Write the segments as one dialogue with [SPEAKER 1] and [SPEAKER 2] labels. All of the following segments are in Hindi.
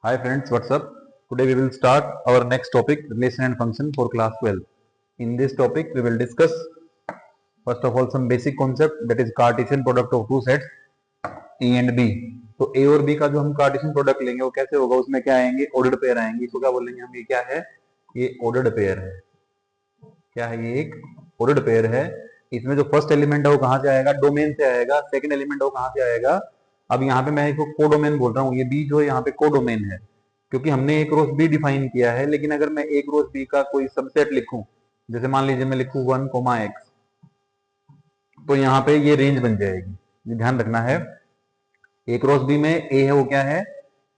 [SPEAKER 1] Hi friends, what's up? Today we will start our next topic, relation and function for class 12. In this topic we will discuss first of all some basic concept, that is Cartesian product of two sets A and B. तो A और B का जो हम कार्टेशियन प्रोडक्ट लेंगे वो कैसे होगा, उसमें क्या आएंगे, ऑर्डर्ड पेयर आएंगे। इसको क्या बोलेंगे हम, ये क्या है, ये ऑर्डर्ड पेयर है। क्या है ये, एक ऑर्डर्ड पेयर है। इसमें जो फर्स्ट एलिमेंट है वो कहाँ से आएगा, डोमेन से आएगा। सेकंड एलिमेंट वो कहाँ से आएगा, अब यहाँ पे मैं इसको कोडोमेन बोल रहा हूँ, ये बी जो है यहाँ पे कोडोमेन है, क्योंकि हमने एक रोज बी डिफाइन किया है। लेकिन अगर मैं एक रोज बी का कोई सबसेट लिखूं, जैसे मान लीजिए मैं लिखूं 1, x, तो यहाँ पे ये रेंज बन जाएगी। ये ध्यान रखना है, एक रोज बी में ए है वो क्या है,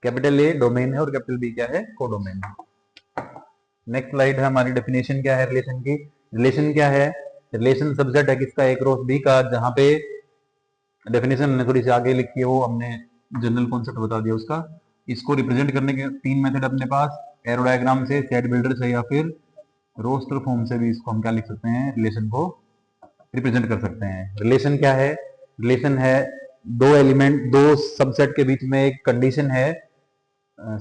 [SPEAKER 1] कैपिटल ए डोमेन है, और कैपिटल बी क्या है, कोडोमेन है। नेक्स्ट स्लाइड है हमारी, डेफिनेशन क्या है रिलेशन की। रिलेशन क्या है, रिलेशन सबसेट है किसका, एक रोज बी का। जहां पे डेफिनेशन हमने थोड़ी सी आगे लिखी है, वो हमने जनरल कॉन्सेप्ट बता दिया उसका। इसको रिप्रेजेंट करने के तीन मेथड अपने पास, एरो डायग्राम से, सेट बिल्डर से, या फिर रोस्टर फॉर्म से भी इसको हम क्या लिख सकते हैं, रिलेशन को रिप्रेजेंट कर सकते हैं। रिलेशन क्या है, रिलेशन है दो एलिमेंट, दो सबसेट के बीच में एक कंडीशन है,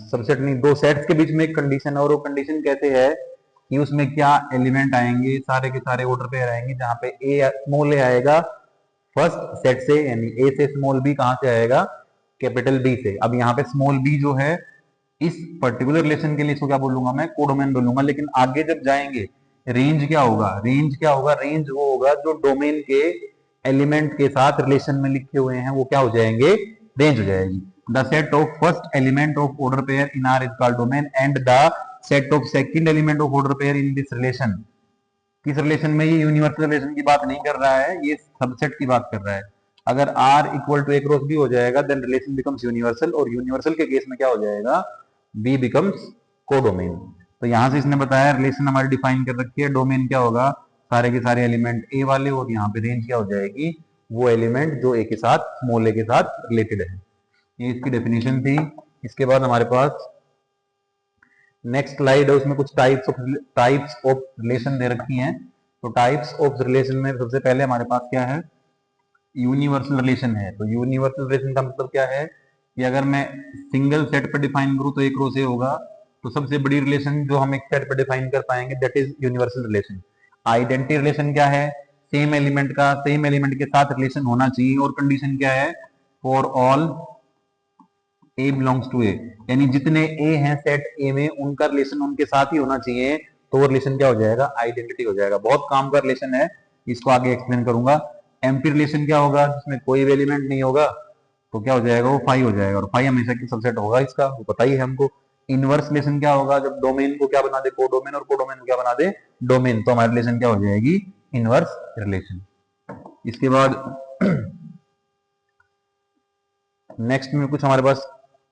[SPEAKER 1] सबसेट नहीं, दो सेट्स के बीच में एक कंडीशन है, और वो कंडीशन कहते हैं कि उसमें क्या एलिमेंट आएंगे, सारे के सारे ऑर्डर पे आएंगे। जहां पे ए स्मॉल ए आएगा फर्स्ट सेट से, यानी ए से स्मॉल बी कहां से आएगा, कैपिटल बी से। अब यहाँ पे स्मॉल बी जो है, इस पर्टिकुलर रिलेशन के लिए इसको क्या बोलूंगा मैं, कोडोमेन बोलूंगा। लेकिन आगे जब जाएंगे, रेंज क्या होगा, रेंज क्या होगा, रेंज वो होगा जो डोमेन के एलिमेंट के साथ रिलेशन में लिखे हुए हैं, वो क्या हो जाएंगे, रेंज हो जाएगी। The set of first element of order pair in are is called domain, and the set of second element of order pair in this relation. किस रिलेशन में, ये यूनिवर्सल रिलेशन की बात नहीं कर रहा है, ये सबसेट की बात कर रहा है। अगर R equal to A cross B हो जाएगा, देन रिलेशन बिकम्स यूनिवर्सल, और यूनिवर्सल के केस में क्या हो जाएगा, बी बिकम्स कोडोमेन। तो यहां से इसने बताया रिलेशन हमारी डिफाइन कर रखी है, डोमेन क्या होगा, सारे के सारे एलिमेंट ए वाले, और यहाँ पे रेंज क्या हो जाएगी, वो एलिमेंट जो ए के साथ, स्मॉल ए के साथ रिलेटेड है। ये इसकी डेफिनेशन थी। इसके बाद हमारे पास नेक्स्ट स्लाइड है, उसमें कुछ टाइप्स ऑफ रिलेशन दे रखी हैं। तो टाइप्स ऑफ रिलेशन में सबसे पहले हमारे पास क्या है, यूनिवर्सल रिलेशन है। तो यूनिवर्सल रिलेशन का मतलब क्या है कि अगर मैं सिंगल सेट पर डिफाइन करूं तो एक रो से होगा। तो सबसे बड़ी रिलेशन जो हम एक सेट पर डिफाइन कर पाएंगे, that is universal relation. Identity relation क्या है, सेम एलिमेंट का सेम एलिमेंट के साथ रिलेशन होना चाहिए, और कंडीशन क्या है, for all A belongs to A, यानी जितने ए हैं सेट ए में, उनका रिलेशन उनके साथ ही होना चाहिए। तो वो रिलेशन क्या हो जाएगा, आइडेंटिटी हो जाएगा। बहुत काम का रिलेशन है, इसको आगे एक्सप्लेन करूंगा। एम्प्टी रिलेशन क्या होगा, जिसमें कोई भी एलिमेंट नहीं होगा, तो क्या हो जाएगा, वो फाई हो जाएगा, और फाई हमेशा की सबसेट होगा इसका, वो पता ही है हमको। इनवर्स रिलेशन क्या होगा, जब डोमेन को क्या बना दे, कोडोमेन, और कोडोमेन को क्या बना दे, डोमेन, तो हमारी रिलेशन क्या हो जाएगी, इनवर्स रिलेशन। इसके बाद नेक्स्ट में कुछ हमारे पास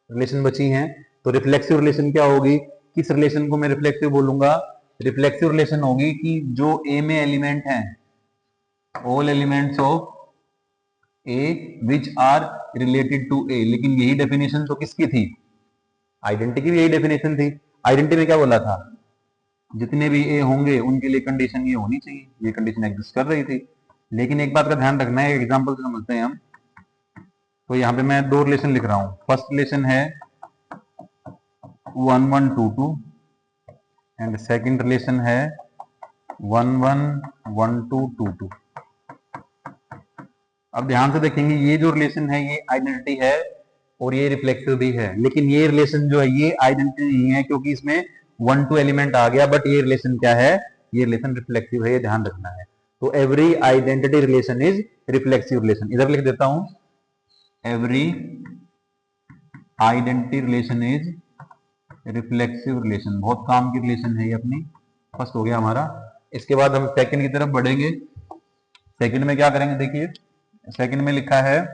[SPEAKER 1] रिलेशन बची हैं। तो रिफ्लेक्सिव रिलेशन क्या होगी, किस रिलेशन को मैं रिफ्लेक्सिव बोलूंगा, रिफ्लेक्सिव रिलेशन होगी कि जो ए में एलिमेंट हैं, all elements of A which are related to A. लेकिन यही डेफिनेशन तो किसकी थी, आइडेंटिटी की भी यही डेफिनेशन थी। आइडेंटिटी में क्या बोला था, जितने भी ए होंगे उनके लिए कंडीशन ये होनी चाहिए, ये कंडीशन एग्जिस्ट कर रही थी। लेकिन एक बात का ध्यान रखना है, एग्जाम्पल से समझते हैं हम। तो यहाँ पे मैं दो रिलेशन लिख रहा हूं। फर्स्ट रिलेशन है 1122, एंड सेकंड रिलेशन है 111222। अब ध्यान से देखेंगे, ये जो रिलेशन है ये आइडेंटिटी है, और ये रिफ्लेक्सिव भी है। लेकिन ये रिलेशन जो है ये आइडेंटिटी नहीं है, क्योंकि इसमें 1 2 एलिमेंट आ गया। बट ये रिलेशन क्या है, ये रिलेशन रिफ्लेक्सिव है, ये ध्यान रखना है। तो every identity relation is reflexive relation. इधर लिख देता हूं, every identity relation is reflexive relation. बहुत काम की रिलेशन है ये अपनी। फर्स्ट हो गया हमारा। इसके बाद हम सेकंड की तरफ बढ़ेंगे। सेकंड में क्या करेंगे, देखिए सेकंड में लिखा है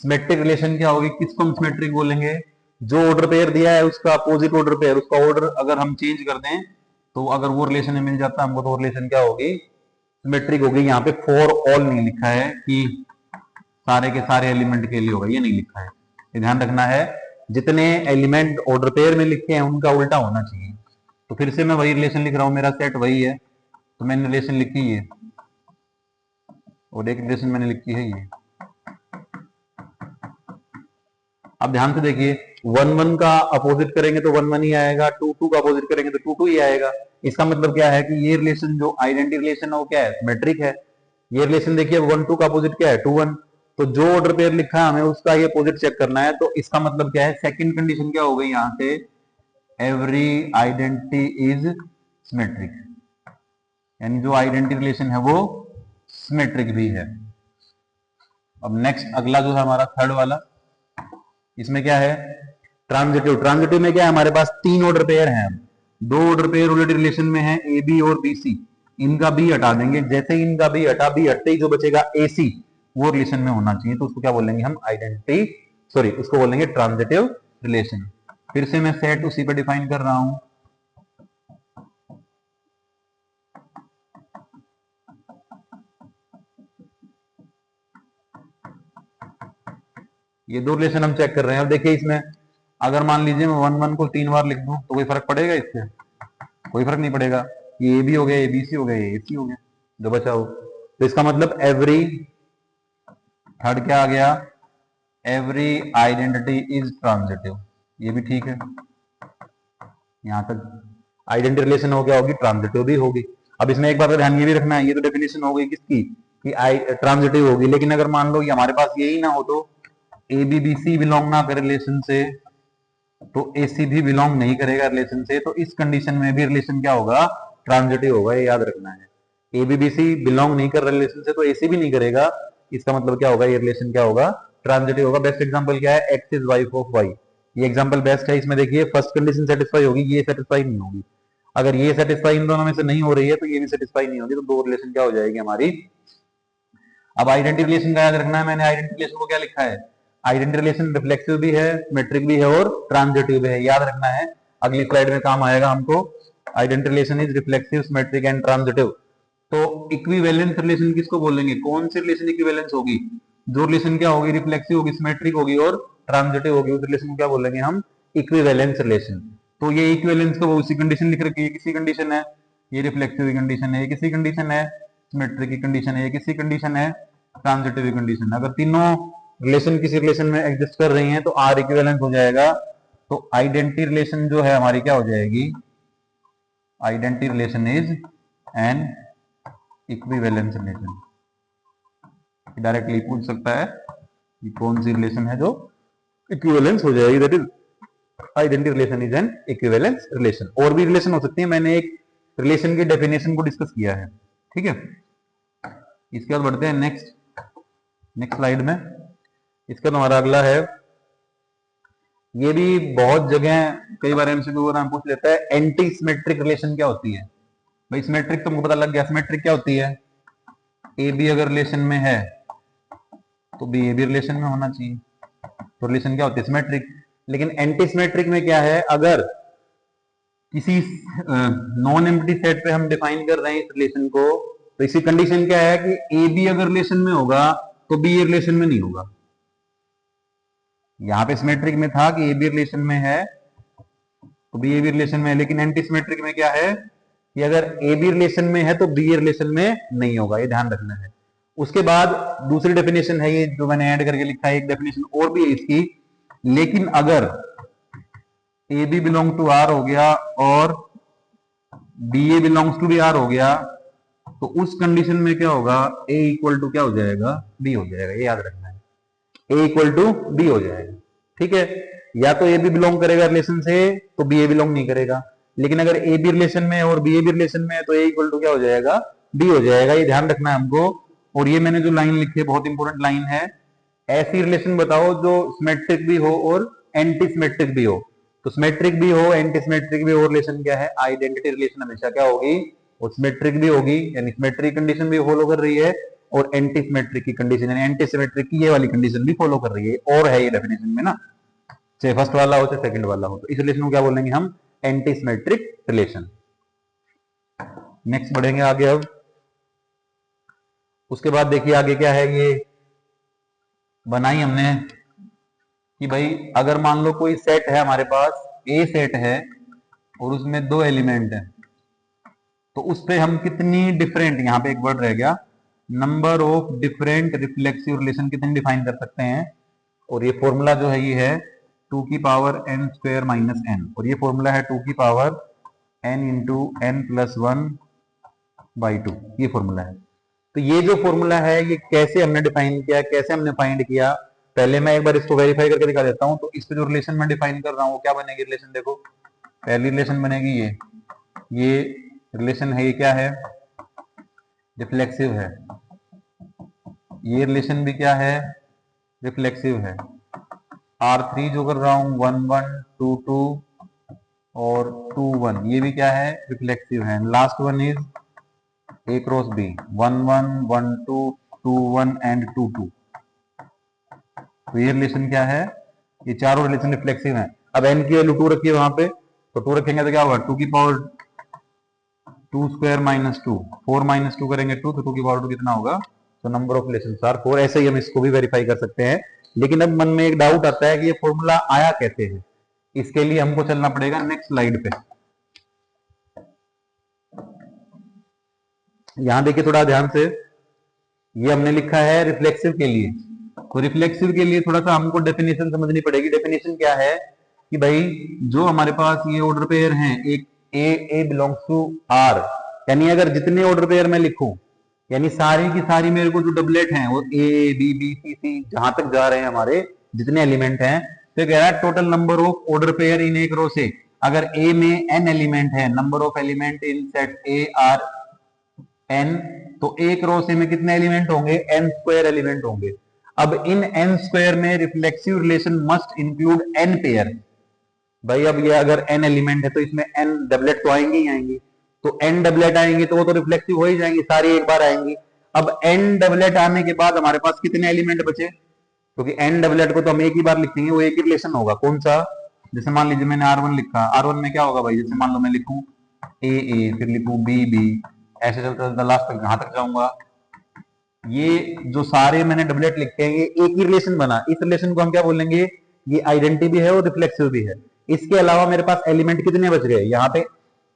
[SPEAKER 1] सिमेट्रिक रिलेशन क्या होगी, किसको हम सिमेट्रिक बोलेंगे, जो ऑर्डर पेयर दिया है उसका अपोजिट ऑर्डर पेयर, उसका ऑर्डर अगर हम चेंज कर दें, तो अगर वो रिलेशन में मिल जाता है हमको, तो वो रिलेशन क्या होगी, सिमेट्रिक होगी। यहाँ पे फॉर ऑल नहीं लिखा है कि सारे के सारे एलिमेंट के लिए होगा, ये नहीं लिखा है, ये ध्यान रखना है। जितने एलिमेंट ऑर्डर पेयर में लिखे हैं उनका उल्टा होना चाहिए। तो फिर से मैं वही रिलेशन लिख रहा हूं, मेरा सेट वही है, तो मैंने रिलेशन लिखी है, और एक रिलेशन मैंने लिखी है ये। अब ध्यान से देखिए, वन वन का अपोजिट करेंगे तो वन वन ही आएगा, टू टू का अपोजिट करेंगे तो टू टू ही आएगा। इसका मतलब क्या है कि ये रिलेशन जो आइडेंटिटी रिलेशन है वो क्या है, सिमेट्रिक है। ये रिलेशन देखिए वन टू का अपोजिट क्या है, टू वन। तो जो ऑर्डर पेयर लिखा है हमें उसका ये अपोजिट चेक करना है। तो इसका मतलब क्या है, सेकंड कंडीशन क्या हो गई यहाँ से, एवरी आइडेंटिटी इज सिमेट्रिक, यानी जो आइडेंटिटी रिलेशन है वो सिमेट्रिक भी है। अब नेक्स्ट अगला जो है हमारा थर्ड वाला, इसमें क्या है, ट्रांजिटिव। ट्रांजिटिव में क्या है, हमारे पास तीन ऑर्डर पेयर हैं। दो ऑर्डर पेयर ऑलरेडी रिलेशन में है, ए बी और बी सी। इनका बी हटा देंगे, जैसे ही इनका बी हटा, बी हटते ही जो बचेगा ए सी, वो रिलेशन में होना चाहिए। तो उसको क्या बोलेंगे हम, आइडेंटिटी, सॉरी उसको बोलेंगे ट्रांजिटिव रिलेशन। फिर से मैं सेट उसी पे डिफाइन कर रहा हूं। ये दो रिलेशन हम चेक कर रहे हैं। अब देखिए इसमें अगर मान लीजिए मैं वन वन को 3 बार लिख दूं तो कोई फर्क पड़ेगा इससे, कोई फर्क नहीं पड़ेगा। ये ए बी हो गया, ए बी सी हो गया, ए सी हो गया, जो बचा हो। तो इसका मतलब एवरी, थर्ड क्या आ गया, एवरी आइडेंटिटी इज ट्रांजिटिव। ये भी ठीक है, यहां तक आइडेंटिटी रिलेशन हो गया, होगी ट्रांजिटिव भी होगी। अब इसमें एक बात का ध्यान ये भी रखना है, ये तो डेफिनेशन हो गई किसकी, कि ट्रांजिटिव होगी। लेकिन अगर मान लो ये हमारे पास यही ना हो, तो A B B C belong ना करे रिलेशन से, तो ए सी भी बिलोंग नहीं करेगा रिलेशन से। तो इस कंडीशन में भी रिलेशन क्या होगा, ट्रांजिटिव होगा, ये याद रखना है। A B B C belong नहीं कर रहा रिलेशन से, तो ए सी भी नहीं करेगा। इसका मतलब क्या होगा, ये रिलेशन क्या होगा, ट्रांजिटिव होगा। बेस्ट एग्जांपल क्या है, x is wife of y. ये एग्जांपल बेस्ट है। इसमें देखिए फर्स्ट कंडीशन सेटिस्फाई होगी, ये सेटिस्फाई नहीं होगी। अगर ये सेटिस्फाई इन दोनों में से नहीं हो रही है तो ये भी सेटिस्फाई नहीं होगी, तो दो रिलेशन क्या हो जाएगी हमारी। अब आइडेंटिटी रिलेशन का याद रखना है। मैंने आइडेंटिटी रिलेशन को क्या लिखा है, आइडेंटिटी रिलेशन रिफ्लेक्सिव भी है, सिमेट्रिक भी है और ट्रांजिटिव भी है, याद रखना है। अगली स्लाइड में काम आएगा हमको। Identity relation is reflexive, symmetric and transitive. तो इक्विवेलेंस रिलेशन किसको बोलेंगे, कौन सी रिलेशन इक्विवेलेंस होगी, जो रिलेशन क्या होगी, रिफ्लेक्सिव होगी, सिमेट्रिक होगी और ट्रांजिटिव होगी, उस रिलेशन को क्या बोलेंगे हम, इक्विवेलेंस रिलेशन। तो ये इक्विवेलेंस को उसी कंडीशन लिख रखी है, किसी कंडीशन है, ये रिफ्लेक्सिव की कंडीशन है, ये किसी कंडीशन है, सिमेट्रिक की कंडीशन है, ये किसी कंडीशन है, ट्रांजिटिव की कंडीशन है। अगर तीनों रिलेशन किसी रिलेशन में एग्जिस्ट कर रही हैं तो आर इक्विवेलेंस हो जाएगा। तो आइडेंटिटी रिलेशन जो है हमारी क्या हो जाएगी, identity relation is an equivalence relation. Directly पूछ सकता है कि कौन सी रिलेशन है जो इक्विवेलेंस हो जाएगी, that is identity relation is an equivalence relation. और भी रिलेशन हो सकती है, मैंने एक रिलेशन की डेफिनेशन को डिस्कस किया है, ठीक है। इसके बाद बढ़ते हैं नेक्स्ट स्लाइड में। इसका हमारा अगला है, ये भी बहुत जगह कई बार एमसीक्यू नाम पूछ लेता है, एंटी सिमेट्रिक रिलेशन क्या होती है। भाई सिमेट्रिक तुमको पता लग गया, सिमेट्रिक क्या होती है, ए बी अगर रिलेशन में है तो बी ए बी रिलेशन में होना चाहिए, तो रिलेशन क्या होती है, सिमेट्रिक। लेकिन एंटी सिमेट्रिक में क्या है, अगर किसी नॉन एम्प्टी सेट पे हम डिफाइन कर रहे हैं इस रिलेशन को, तो इसी कंडीशन क्या है कि ए बी अगर रिलेशन में होगा तो बी ए रिलेशन में नहीं होगा। यहां पे सिमेट्रिक में था कि ए बी रिलेशन में है तो बी ए बी रिलेशन में है, लेकिन एंटी सिमेट्रिक में क्या है कि अगर ए बी रिलेशन में है तो बी ए रिलेशन में नहीं होगा, ये ध्यान रखना है। उसके बाद दूसरी डेफिनेशन है, ये जो मैंने ऐड करके लिखा है, एक डेफिनेशन और भी है इसकी। लेकिन अगर A B belong to R हो गया और B A belongs to B R हो गया, तो उस कंडीशन में क्या होगा, ए इक्वल टू क्या हो जाएगा, बी हो जाएगा, ये याद रखना है। ए इक्वल टू बी हो जाएगा, ठीक है। या तो ए बी बिलोंग करेगा रिलेशन से तो बी ए बिलोंग नहीं करेगा, लेकिन अगर ए बी रिलेशन में है और बी ए बी रिलेशन में है तो ए इक्वल टू क्या हो जाएगा, बी हो जाएगा, ये ध्यान रखना है हमको। और ये मैंने जो लाइन लिखी है बहुत इंपॉर्टेंट लाइन है, ऐसी रिलेशन बताओ जो सिमेट्रिक भी हो और एंटी सिमेट्रिक भी हो। तो सिमेट्रिक भी हो, एंटी सिमेट्रिक भी हो, रिलेशन क्या है, आइडेंटिटी रिलेशन हमेशा क्या होगी, और सिमेट्रिक भी होगी, यानी सिमेट्रिक कंडीशन भी फॉलो कर रही है और एंटी सिमेट्रिक की कंडीशन, यानी एंटी सिमेट्रिक की ये वाली कंडीशन भी फॉलो कर रही है। और है ये डेफिनेशन में ना, चाहे फर्स्ट वाला हो चाहे सेकंड वाला हो, तो इस रिलेशन को क्या बोलेंगे हम, एंटी सिमेट्रिक रिलेशन। नेक्स्ट बढ़ेंगे आगे। अब उसके बाद देखिए आगे क्या है, ये बनाई हमने कि भाई अगर मान लो कोई सेट है हमारे पास, ए सेट है और उसमें दो एलिमेंट है, तो उस पे हम कितनी डिफरेंट, यहां पे एक वर्ड रह गया, number of different reflexive relation कितने डिफाइन कर सकते हैं। और ये फॉर्मूला जो है ये है टू की power n square minus n, और ये फॉर्मूला है टू की power n into n plus one by two, ये फॉर्मूला है। तो ये जो फॉर्मूला है ये कैसे हमने डिफाइन किया, कैसे हमने फाइंड किया, पहले मैं एक बार इसको वेरीफाई करके दिखा देता हूं। तो इस पे जो रिलेशन मैं डिफाइन कर रहा हूं वो क्या बनेगी रिलेशन, देखो पहली रिलेशन बनेगी ये रिलेशन है, ये क्या है, रिफ्लेक्सिव है। ये रिलेशन भी क्या है, रिफ्लेक्सिव है। R3 जो कर रहा हूं 1 1 2 2 और 2 1, ये भी क्या है, रिफ्लेक्सिव है। Last one is A cross B 1 1 1 2 2 1 and 2 2। तो ये रिलेशन क्या है, ये चारों रिलेशन रिफ्लेक्सिव हैं। अब n की वैल्यू 2 रखिए वहां पे, तो 2 रखेंगे तो क्या होगा, 2 की पावर 2 स्क्वायर माइनस 2, 4 माइनस 2 करेंगे 2, तो 2 की पावर 2 कितना होगा, तो नंबर ऑफ रिलेशंस आर 4। ऐसे ही हम इसको भी वेरीफाई कर सकते हैं। लेकिन अब मन में एक डाउट आता है कि ये फॉर्मूला आया कैसे है। इसके लिए हमको चलना पड़ेगा नेक्स्ट स्लाइड पे। यहां देखिए थोड़ा ध्यान से, ये हमने लिखा है रिफ्लेक्सिव के लिए। तो रिफ्लेक्सिव के लिए थोड़ा सा हमको डेफिनेशन समझनी पड़ेगी। डेफिनेशन क्या है कि भाई जो हमारे पास ये ऑर्डर पेयर हैं, एक ए बिलोंग्स टू आर, यानी अगर जितने ऑर्डर पेयर मैं लिखूं, यानी सारी की सारी मेरे को जो डबलेट हैं वो ए बी बी सी सी जहां तक जा रहे हैं हमारे जितने एलिमेंट हैं, तो कह रहा है total number of order pair in एक रो से। अगर ए में एन एलिमेंट है, number of element in set A are N, तो एक रो से में कितने एलिमेंट होंगे, एन स्क्वायर एलिमेंट होंगे। अब इन एन स्क्वायर में reflexive relation must include n pair. भाई अब ये अगर एन एलिमेंट है तो इसमें एन डबलेट तो आएंगे ही आएंगे, तो एन डबलेट आएंगे तो वो तो रिफ्लेक्सिव हो ही जाएंगी, सारी एक बार आएंगी। अब एन डबलेट आने के बाद हमारे पास कितने एलिमेंट बचे, क्योंकि एन डबलेट को तो हम एक ही बार लिखेंगे, वो एक ही रिलेशन होगा। कौन सा, जैसे मान लीजिए मैंने R1 लिखा, R1 में क्या होगा भाई, जैसे मान लो मैं लिखूं ए फिर लिखूं बी, ऐसे चलते चलते लास्ट तक जहां तक जाऊंगा, ये जो सारे मैंने डबलेट लिखे हैं ये एक ही रिलेशन बना। इस रिलेशन को हम क्या बोलेंगे, ये आइडेंटिटी भी है और रिफ्लेक्सिव भी है। इसके अलावा मेरे पास एलिमेंट कितने बच गए, यहाँ पे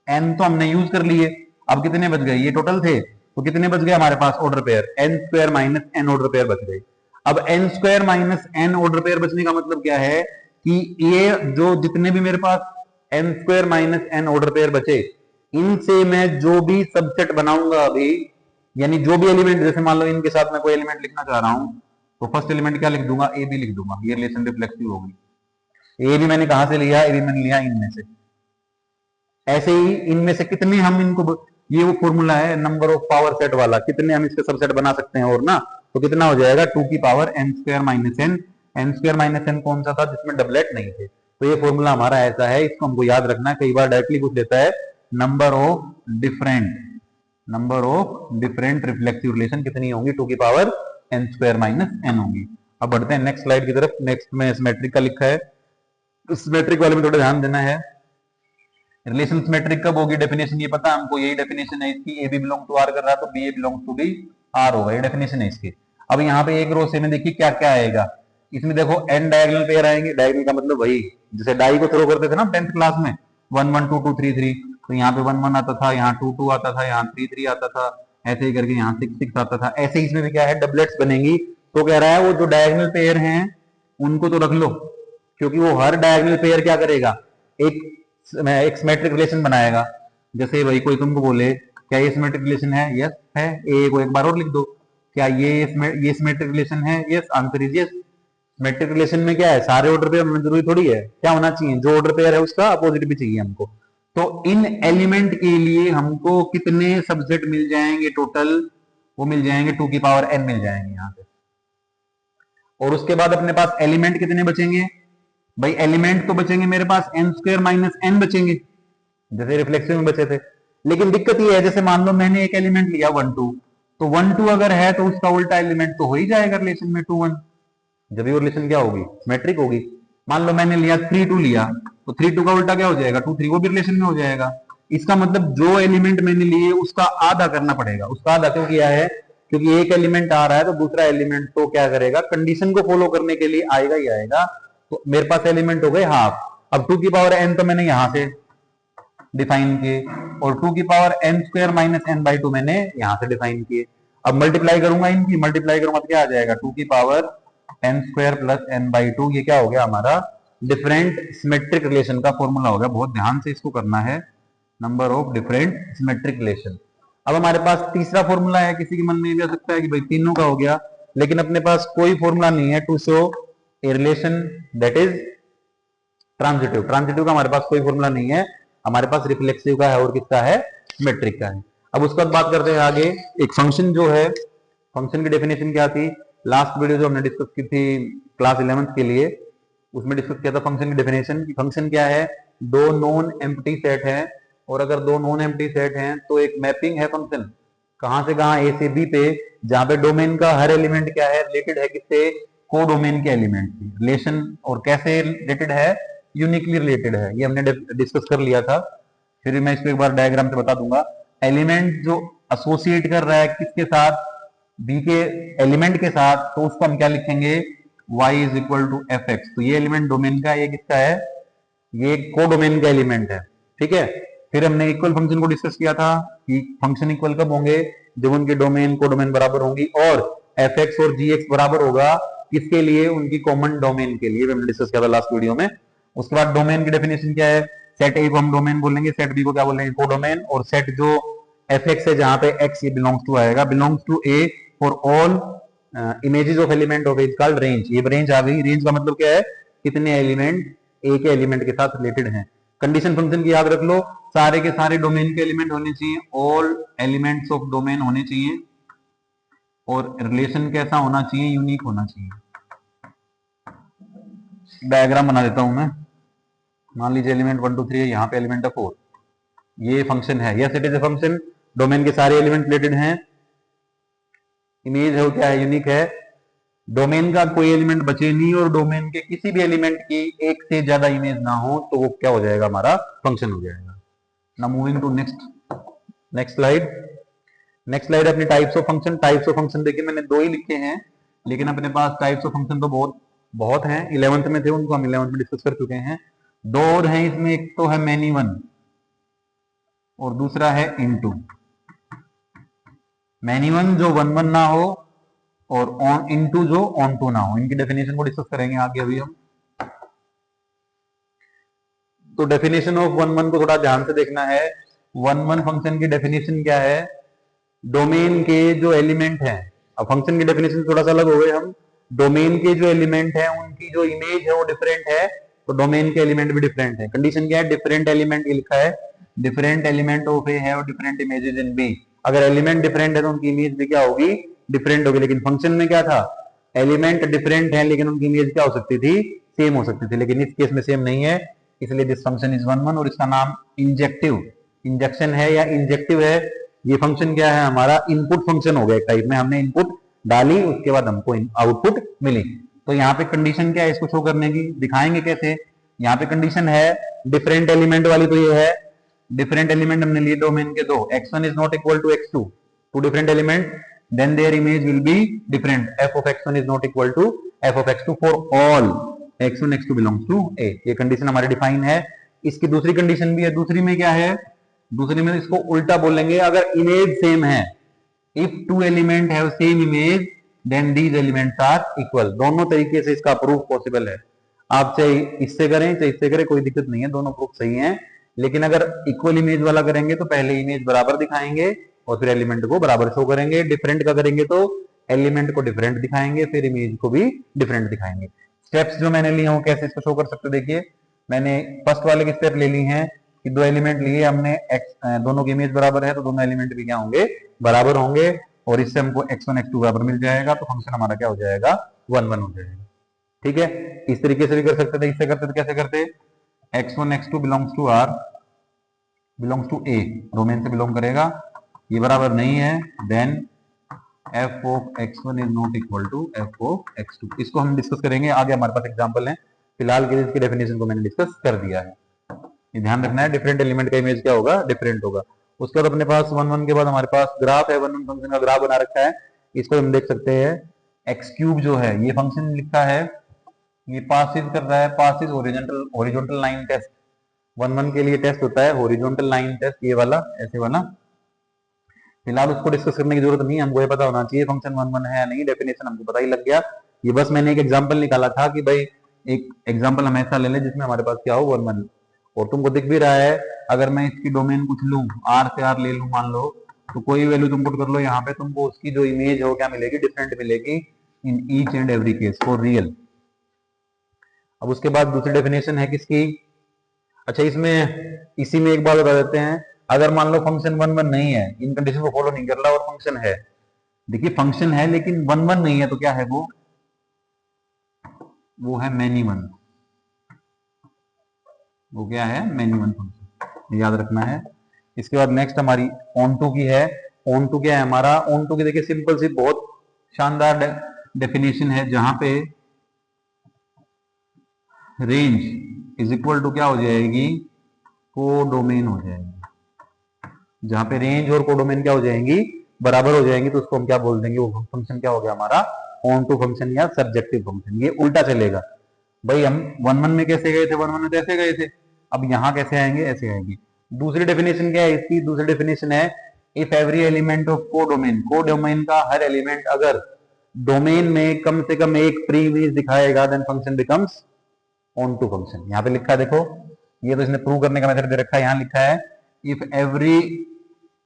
[SPEAKER 1] एन तो हमने यूज कर लिए, अब कितने बच गए, ये टोटल थे तो कितने बच गए हमारे पास order pair, N square minus N order pair बच गए। अब N square minus N order pair बचने का मतलब क्या है कि ये जो जितने भी मेरे पास N square minus N order pair बचे, इनसे मैं जो भी सबसेट बनाऊंगा अभी, यानी जो भी एलिमेंट, जैसे मान लो इनके साथ मैं कोई एलिमेंट लिखना चाह रहा हूं, तो फर्स्ट एलिमेंट क्या लिख दूंगा, ए बी लिख दूंगा, ये रिलेशन रिफ्लेक्सिव होगी। ए भी मैंने कहां से लिया, ए भी मैंने लिया इनमें से। ऐसे ही इनमें से कितने हम इनको, ये वो फॉर्मूला है नंबर ऑफ पावर सेट वाला, कितने हम इसके सबसेट बना सकते हैं, और ना तो कितना हो जाएगा, 2 की power n square minus n. N square minus n कौन सा था, जिसमें डबलेट नहीं थे। तो ये फॉर्मूला हमारा ऐसा है, इसको हमको याद रखना है। कई बार डायरेक्टली पूछ लेता है number of different reflexive relation कितनी होंगी, 2 की power n square minus n होंगी। अब बढ़ते हैं नेक्स्ट स्लाइड की तरफ। नेक्स्ट में सिमेट्रिक का लिखा है, सिमेट्रिक वाले में थोड़ा ध्यान देना है। रिलेशन सिमेट्रिक कब होगी, डेफिनेशन ये पता है हमको, यही डेफिनेशन है इसकी, A B belong to R कर रहा है तो B A belong to B R होगा, ये डेफिनेशन है इसकी। अब यहाँ पे एक रो से में देखिए क्या क्या आएगा, इसमें देखो एन डायगोनल पेयर आएंगे। डायगोनल का मतलब वही जैसे डाई को थ्रो करते थे ना 10th क्लास में, 1 1 2 2 3 3, तो यहाँ पे 1 1 आता था, यहाँ 2 2 आता था, यहाँ 3 3 आता था, ऐसे ही करके यहाँ 6 6 आता था। ऐसे ही इसमें भी क्या है, डबलेट्स बनेंगी। तो कह रहा है वो जो डायगोनल पेयर हैं उनको तो रख लो, क्योंकि वो हर डायगोनल पेयर क्या करेगा, एक सिमेट्रिक रिलेशन बनाएगा। जैसे भाई कोई तुमको बोले क्या ये सिमेट्रिक रिलेशन है, यस है, ए को एक बार और लिख दो, क्या ये सिमेट्रिक रिलेशन है, yes, answer is yes. Symmetric relation में क्या है, सारे ऑर्डर पेयर होना जरूरी थोड़ी है, क्या होना चाहिए, जो ऑर्डर पेयर है उसका अपोजिट भी चाहिए हमको। तो इन एलिमेंट के लिए हमको कितने सबसेट मिल जाएंगे टोटल, वो मिल जाएंगे 2 की पावर n मिल जाएंगे यहाँ पे। और उसके बाद अपने पास एलिमेंट कितने बचेंगे भाई, एलिमेंट तो बचेंगे मेरे पास एन स्क्वायर माइनस एन बचेंगे, जैसे रिफ्लेक्सिव में बचे थे। लेकिन दिक्कत ये है, जैसे मान लो मैंने एक एलिमेंट लिया 1 2, तो 1 2 अगर है तो उसका उल्टा एलिमेंट तो हो ही जाएगा रिलेशन में 2 1, जब ये रिलेशन क्या होगी, सिमेट्रिक होगी। मान लो मैंने लिया 3 2 लिया, तो 3 2 का उल्टा क्या हो जाएगा, 2 3, वो भी रिलेशन में हो जाएगा। इसका मतलब जो एलिमेंट मैंने लिए उसका आधा करना पड़ेगा। उसका आधा क्यों किया है, क्योंकि एक एलिमेंट आ रहा है तो दूसरा एलिमेंट तो क्या करेगा, कंडीशन को फॉलो करने के लिए आएगा ही आएगा। तो मेरे पास एलिमेंट हो गए हाफ। अब 2 की पावर n तो मैंने यहां से डिफाइन किए, और 2 की power n square minus n by 2 मैंने यहां से डिफाइन किए। अब मल्टीप्लाई करूंगा, इनकी मल्टीप्लाई करूंगा तो क्या आ जाएगा, 2 की power n square plus n by 2, ये क्या हो गया हमारा डिफरेंट सिमेट्रिक रिलेशन का फॉर्मूला होगा, बहुत ध्यान से इसको करना है, number of different symmetric relation. अब हमारे पास तीसरा फॉर्मूला है, किसी के मन में भी आ सकता है कि भाई तीनों का हो गया, लेकिन अपने पास कोई फॉर्मूला नहीं है to show a relation that is transitive. Transitive का हमारे पास कोई फॉर्मूला नहीं है, हमारे पास रिफ्लेक्सिव का है और किसका है, सिमेट्रिक का है। अब उसके बाद बात करते हैं आगे, एक फंक्शन जो है, फंक्शन की डेफिनेशन क्या थी, लास्ट वीडियो जो हमने डिस्कस की थी क्लास 11th के लिए, उसमें डिस्कस किया था फंक्शन की डेफिनेशन। फंक्शन क्या है, दो नॉन एम्प्टी सेट है, और अगर दो नॉन एम्प्टी सेट हैं तो एक मैपिंग है फंक्शन, कहां से कहां, ए से बी पे, जहां पे डोमेन का हर एलिमेंट क्या है, रिलेटेड है किससे, को डोमेन के एलिमेंट से रिलेशन, और कैसे रिलेटेड है, यूनिकली रिलेटेड है, ये हमने डिस्कस कर लिया था। फिर मैं इसको एक बार डायग्राम से बता दूंगा। एलिमेंट जो एसोसिएट कर रहा है किसके साथ, बी के एलिमेंट के साथ, तो उसको हम क्या लिखेंगे, y is equal to f x. तो ये एलिमेंट डोमेन का, ये किसका है, ये को डोमेन का एलिमेंट है, ठीक है। फिर हमने इक्वल फंक्शन को डिस्कस किया था कि फंक्शन इक्वल कब होंगे, जब उनके डोमेन को डोमेन बराबर होंगी, और एफ एक्स और जी एक्स बराबर होगा किसके लिए, उनकी कॉमन डोमेन के लिए, हमने डिस्कस किया था लास्ट वीडियो में। उसके बाद डोमेन की डेफिनेशन क्या है, सेट ए को हम डोमेन बोलेंगे, सेट बी को क्या बोलेंगे, को डोमेन, और सेट जो एफ एक्स है जहां पे एक्स ये बिलोंग्स टू आएगा, belongs to A for all images of element of is called range. ये रेंज आ गई, रेंज का मतलब क्या है, कितने एलिमेंट ए के एलिमेंट के साथ रिलेटेड हैं। कंडीशन फंक्शन की याद रख लो, सारे के सारे डोमेन के एलिमेंट होने चाहिए, ऑल एलिमेंट्स ऑफ डोमेन होने चाहिए, और रिलेशन कैसा होना चाहिए, यूनिक होना चाहिए। डायग्राम बना देता हूं मैं, मान लीजिए एलिमेंट 1 2 3 है, यहाँ पे एलिमेंट है 4, ये फंक्शन है, yes it is a function, domain के सारे एलिमेंट रिलेटेड हैं, इमेज है वो क्या है, यूनिक है, डोमेन का कोई एलिमेंट बचे नहीं, और डोमेन के किसी भी एलिमेंट की एक से ज्यादा इमेज ना हो, तो वो क्या हो जाएगा, हमारा फंक्शन हो जाएगा। Now moving to next slide. Next slide अपनी types of function. Types of function देखिए मैंने दो ही लिखे हैं, लेकिन अपने पास टाइप्स ऑफ फंक्शन तो बहुत हैं, 11th में थे, उनको हम 11th में डिस्कस कर चुके हैं। दो और हैं इसमें, एक तो है मैनी वन और दूसरा है इनटू। मैनी वन जो वन वन ना हो, और ऑन इनटू जो ऑन टू ना हो, इनकी डेफिनेशन को डिस्कस करेंगे आगे अभी हम। तो डेफिनेशन ऑफ वन वन को थोड़ा ध्यान से देखना है। वन वन फंक्शन की डेफिनेशन क्या है, डोमेन के जो एलिमेंट हैं, अब फंक्शन की डेफिनेशन थोड़ा सा अलग हो गए हम, डोमेन के जो एलिमेंट हैं उनकी जो इमेज है वो डिफरेंट है, तो डोमेन के एलिमेंट भी डिफरेंट है। कंडीशन क्या है, डिफरेंट एलिमेंट, ये लिखा है डिफरेंट एलिमेंट ऑफ ए है और डिफरेंट इमेजेस इन बी। अगर एलिमेंट डिफरेंट है तो उनकी इमेज भी क्या होगी, डिफरेंट होगी। लेकिन फंक्शन में क्या था, एलिमेंट डिफरेंट है लेकिन उनकी इमेज क्या हो सकती थी, सेम हो सकती थी, लेकिन इस केस में सेम नहीं है, इसलिए this function is one one, और इसका नाम इंजेक्टिव, इंजेक्शन है या इंजेक्टिव है। ये फंक्शन क्या है, हमारा इनपुट फंक्शन हो गया, एक टाइप में हमने इनपुट डाली, उसके बाद हमको आउटपुट मिली। तो यहाँ पे कंडीशन क्या है इसको शो करने की, दिखाएंगे कैसे। यहाँ पे कंडीशन है डिफरेंट एलिमेंट वाली, तो ये है डिफरेंट एलिमेंट हमने लिए डोमेन के दो, x1 is not equal to x2, two different element, then their image will be different, f of x1 is not equal to f of x2 for all x1 x2 belongs to a। ये कंडीशन हमारी डिफाइन है। इसकी दूसरी कंडीशन भी है, दूसरी में क्या है, दूसरे में इसको उल्टा बोलेंगे, अगर इमेज सेम है, if two element have same image then these elements are equal. दोनों तरीके से इसका प्रूफ पॉसिबल है, आप चाहे इससे करें चाहे इससे करें, कोई दिक्कत नहीं है, दोनों प्रूफ सही हैं। लेकिन अगर इक्वल इमेज वाला करेंगे तो पहले इमेज बराबर दिखाएंगे और फिर एलिमेंट को बराबर शो करेंगे। डिफरेंट का करेंगे तो एलिमेंट को डिफरेंट दिखाएंगे, फिर इमेज को भी डिफरेंट दिखाएंगे। स्टेप्स जो मैंने लिए हैं कैसे इसको शो कर सकते, देखिए मैंने फर्स्ट वाले की स्टेप ले ली है कि दो एलिमेंट लिए हमने, दोनों की इमेज बराबर है तो दोनों एलिमेंट भी क्या होंगे, बराबर होंगे, और इससे हमको x1 x2 बराबर मिल जाएगा, तो फंक्शन हमारा क्या हो जाएगा, 1 1 हो जाएगा। ठीक है, इस तरीके से भी कर सकते थे, इससे करते थे, कैसे करते, x1 x2 belongs to r belongs to a, domain से बिलोंग करेगा, ये बराबर नहीं है, then f of x1 is not equal to f of x2। इसको हम डिस्कस करेंगे आगे, हमारे पास एग्जांपल है, फिलहाल के लिए इसकी डेफिनेशन को मैंने डिस्कस कर दिया है। ये ध्यान रखना है, डिफरेंट एलिमेंट का इमेज क्या होगा, डिफरेंट होगा। उसके बाद अपने पास 1 1 के बाद हमारे पास ग्राफ है, 1 1 फंक्शन का ग्राफ बना रखा है, इसको हम देख सकते हैं। एक्स क्यूब जो है ये फंक्शन लिखा है, ये पासिस कर रहा है, पासिस हॉरिजॉन्टल लाइन टेस्ट, 1 1 के लिए टेस्ट होता है हॉरिजॉन्टल लाइन टेस्ट, ये वाला ऐसे वाला। फिलहाल उसको डिस्कस करने की जरूरत नहीं है, हमको ये पता होना चाहिए फंक्शन 1 1 है या नहीं, डेफिनेशन हमको पता ही लग गया। ये बस मैंने एक एग्जांपल निकाला था कि भाई एक एग्जांपल हम ऐसा ले लें जिसमें हमारे पास क्या हो 1 1, और तुमको दिख भी रहा है अगर मैं इसकी डोमेन कुछ लूं r से r ले लूं मान लो, तो कोई वैल्यू तुम पुट कर लो यहाँ पे, तुमको उसकी जो इमेज हो क्या मिलेगी, डिफरेंट मिलेगी in each and every case for real. अब उसके बाद दूसरी डेफिनेशन है किसकी, अच्छा इसमें इसी में एक बात बता देते हैं, अगर मान लो फंक्शन 1 1 नहीं है, इन कंडीशन को फॉलो नहीं कर रहा और फंक्शन है, देखिए फंक्शन है लेकिन 1 1 नहीं है, तो क्या है वो है मैनी वन, वो क्या है मैनी वन फंक्शन, याद रखना है। इसके बाद नेक्स्ट हमारी ऑन टू की है। ऑन टू क्या है हमारा, ऑन टू की देखिए सिंपल सी बहुत शानदार डेफिनेशन है, जहां पे रेंज इज इक्वल टू क्या हो जाएगी, कोडोमेन हो जाएगी। जहां पे रेंज और कोडोमेन क्या हो जाएंगी, बराबर हो जाएंगी, तो उसको हम क्या बोल देंगे, वो फंक्शन क्या हो गया हमारा ऑन टू फंक्शन या सब्जेक्टिव फंक्शन। ये उल्टा चलेगा भाई, हम 1 1 में कैसे गए थे, 1 1 में तो ऐसे गए थे, अब यहाँ कैसे आएंगे, ऐसे आएंगे। दूसरी डेफिनेशन क्या है इसकी, दूसरी डेफिनेशन है if every element of codomain, codomain का हर एलिमेंट अगर डोमेन में कम से कम एक प्री इमेज दिखाएगा, then function becomes onto function. यहाँ पे लिखा है देखो, ये तो इसने प्रूव करने का मेथड दे रखा है, यहाँ लिखा है if every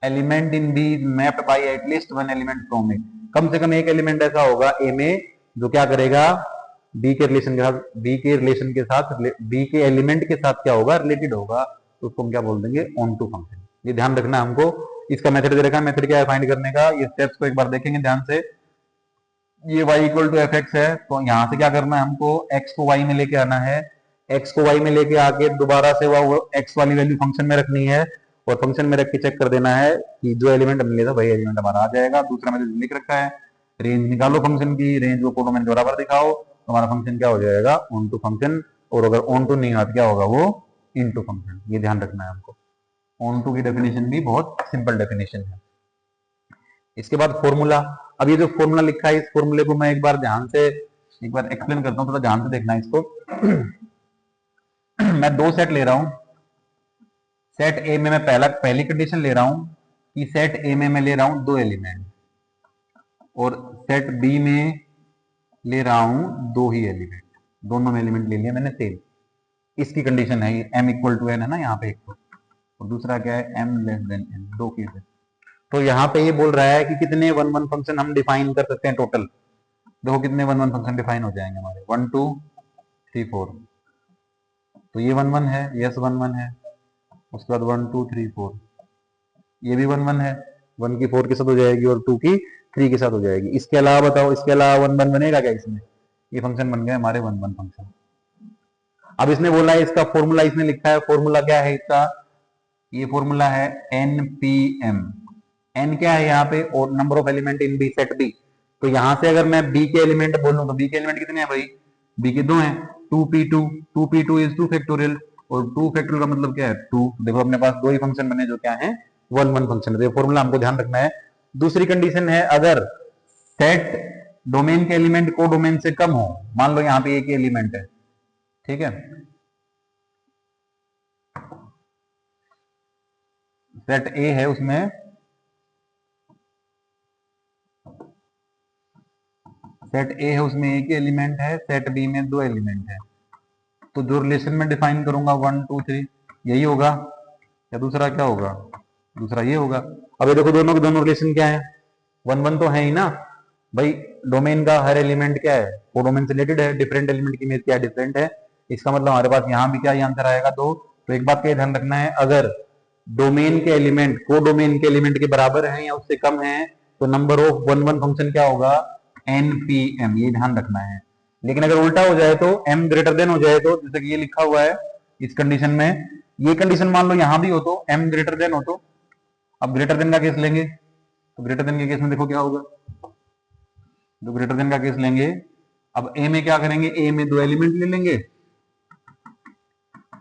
[SPEAKER 1] element in B mapped by at least one element from A, कम से कम एक एलिमेंट ऐसा होगा ए में जो क्या करेगा, बी के रिलेशन के साथ, बी के एलिमेंट के साथ क्या होगा, रिलेटेड होगा, तो उसको हम क्या बोल देंगे, ऑन टू फंक्शन। ये ध्यान रखना हमको, इसका मेथड दे रखा है, मेथड क्या है फाइंड करने का, ये स्टेप्स को एक बार देखेंगे ध्यान से। ये y equal to f x है, तो यहाँ से क्या करना है हमको, x को y में लेके आना है, x को y में लेके आके दोबारा से वो x वाली वैल्यू फंक्शन में रखनी है, और फंक्शन में रख के चेक कर देना है कि जो एलिमेंट हमने लिया था वही एलिमेंट हमारा आ जाएगा। दूसरा मैंने लिख रखा है, रेंज निकालो फंक्शन की, रेंज को कोडोमेन के बराबर दिखाओ, तो हमारा फंक्शन क्या हो जाएगा, ऑन टू फंक्शन, और अगर ऑन टू नहीं आता क्या होगा, वो इन टू फंक्शन। ये ध्यान रखना है हमको। ऑन टू की डेफिनेशन भी बहुत सिंपल डेफिनेशन है। इसके बाद फॉर्मूला, अब ये जो फॉर्मूला लिखा है इस फॉर्मूले को मैं एक बार एक्सप्लेन करता हूँ, थोड़ा ध्यान से देखना इसको। मैं दो सेट ले रहा हूं, सेट ए में मैं पहली कंडीशन ले रहा हूं कि सेट ए में मैं ले रहा हूं 2 एलिमेंट, और सेट बी में ले रहा हूं 2 ही एलिमेंट, दोनों में एलिमेंट ले लिया मैंने सेम। इसकी कंडीशन है m इक्वल टू n है ना यहाँ पे एक, और दूसरा क्या है m less than n, 2 case है। तो यहाँ पे ये बोल रहा है कि कितने 1 1 फंक्शन हम डिफाइन कर सकते हैं टोटल, देखो कितने 1 1 फंक्शन डिफाइन हो जाएंगे हमारे, 1 2 3 4, तो ये 1 1 है, यस 1 1 है, उसके बाद 1 2 3 4, ये भी 1 1 है, 1 की 4 के साथ हो जाएगी और 2 की 3 के साथ हो जाएगी। इसके अलावा बताओ, इसके अलावा 1 1 बनेगा क्या इसमें, ये फंक्शन बन गए हमारे 1 1 फंक्शन। अब इसने बोला है इसका फॉर्मूला, इसने लिखा है फॉर्मूला क्या है इसका, ये फॉर्मूला है npm। n क्या है यहाँ पे, और number of element in B set B, तो यहां से अगर मैं b के एलिमेंट बोलूं तो b के एलिमेंट कितने हैं भाई, b के 2 हैं, 2p2, 2p2 इज 2 फैक्टोरियल, और 2 फैक्टोरियल का मतलब क्या है 2। देखो अपने पास 2 ही फंक्शन बने जो क्या है 1 1 फंक्शन है, तो ये फॉर्मूला हमको ध्यान रखना है। दूसरी कंडीशन है अगर सेट डोमेन के एलिमेंट को डोमेन से कम हो, मान लो यहाँ पे एक एलिमेंट है, ठीक है, सेट ए है उसमें सेट ए है उसमें एक एलिमेंट है, सेट बी में 2 एलिमेंट है, तो जो रिलेशन में डिफाइन करूंगा 1 2 3 यही होगा, या दूसरा क्या होगा, दूसरा ये होगा। अब ये देखो दोनों के दोनों रिलेशन क्या है, 1 1 तो है ही ना भाई, डोमेन का हर एलिमेंट क्या है, वो डोमेन से रिलेटेड है, डिफरेंट एलिमेंट की इमेज क्या डिफरेंट है, इसका मतलब हमारे पास यहाँ भी क्या ही आंसर आएगा 2। तो एक बात का ध्यान रखना है, अगर डोमेन के एलिमेंट को डोमेन के एलिमेंट के बराबर है या उससे कम है, तो नंबर ऑफ 1 1 फंक्शन क्या होगा, npm, ये ध्यान रखना है। लेकिन अगर उल्टा हो जाए तो m ग्रेटर देन हो जाए, तो जैसे कि ये लिखा हुआ है इस कंडीशन में, ये कंडीशन मान लो यहां भी हो तो m ग्रेटर देन हो, तो अब ग्रेटर देन का केस लेंगे, तो ग्रेटर देन के केस में देखो क्या होगा, जो ग्रेटर देन का केस लेंगे, अब a में क्या करेंगे, a में 2 एलिमेंट ले लेंगे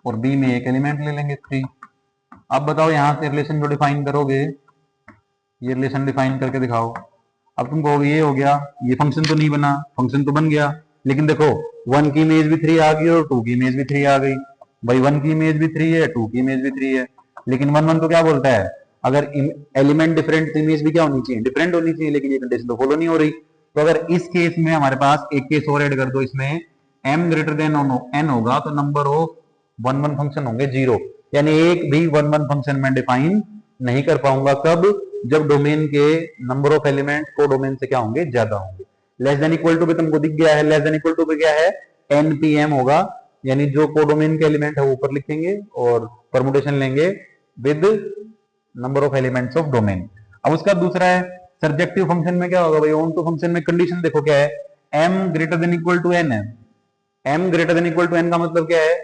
[SPEAKER 1] और b में एक एलिमेंट ले लेंगे 3। अब बताओ यहां से रिलेशन जो डिफाइन करोगे, ये रिलेशन डिफाइन करके दिखाओ। अब तुम कहोगे ये हो गया, ये फंक्शन तो नहीं बना, फंक्शन तो बन गया, लेकिन देखो 1 की इमेज भी 3 आ गई और 2 की इमेज भी 3 आ गई, भाई 1 की इमेज भी 3 है, 2 की इमेज भी 3 है, लेकिन 1 1 तो क्या बोलता है, अगर एलिमेंट डिफरेंट तो इमेज भी क्या होनी चाहिए, डिफरेंट होनी चाहिए, लेकिन ये कंडीशन तो फॉलो नहीं हो रही। तो अगर इस केस में हमारे पास एक केस और ऐड कर दो, इसमें m ग्रेटर देन n होगा तो number of one one function होंगे 0, यानी एक भी वन वन फंक्शन में डिफाइन नहीं कर पाऊंगा। कब? जब डोमेन के नंबर ऑफ एलिमेंट को डोमेन से क्या होंगे, ज्यादा होंगे। लेस देन इक्वल टू पे तुमको दिख गया है, लेस देन इक्वल टू पे क्या है, npm होगा, यानी जो कोडोमेन के एलिमेंट है वो ऊपर लिखेंगे और परमुटेशन लेंगे with number of elements of domain. अब उसका दूसरा है सर्जेक्टिव फंक्शन में क्या होगा भाई, ऑन टू फंक्शन में कंडीशन देखो क्या है, m greater than equal to n है। m greater than equal to n का मतलब क्या है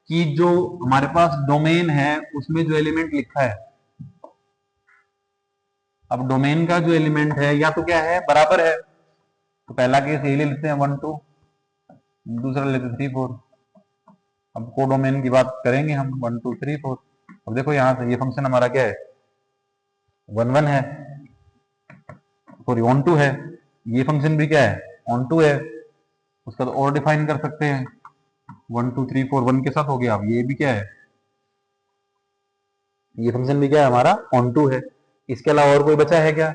[SPEAKER 1] कि जो हमारे पास डोमेन है उसमें जो एलिमेंट लिखा है, अब डोमेन का जो एलिमेंट है या तो क्या है, बराबर है, तो पहला केस ये ले लेते हैं 1 2, दूसरा लेते हैं 3 4। अब कोडोमेन की बात करेंगे हम 1 2 3 4। अब देखो यहां से ये फंक्शन हमारा क्या है, 1 1 है, सॉरी ऑन टू है, ये फंक्शन भी क्या है, ऑन टू है। उसका तो और डिफाइन कर सकते हैं 1 2 3 4 1 के साथ हो गया। अब ये भी क्या है, ये फंक्शन भी क्या है हमारा, ऑन टू है। इसके अलावा और कोई बचा है क्या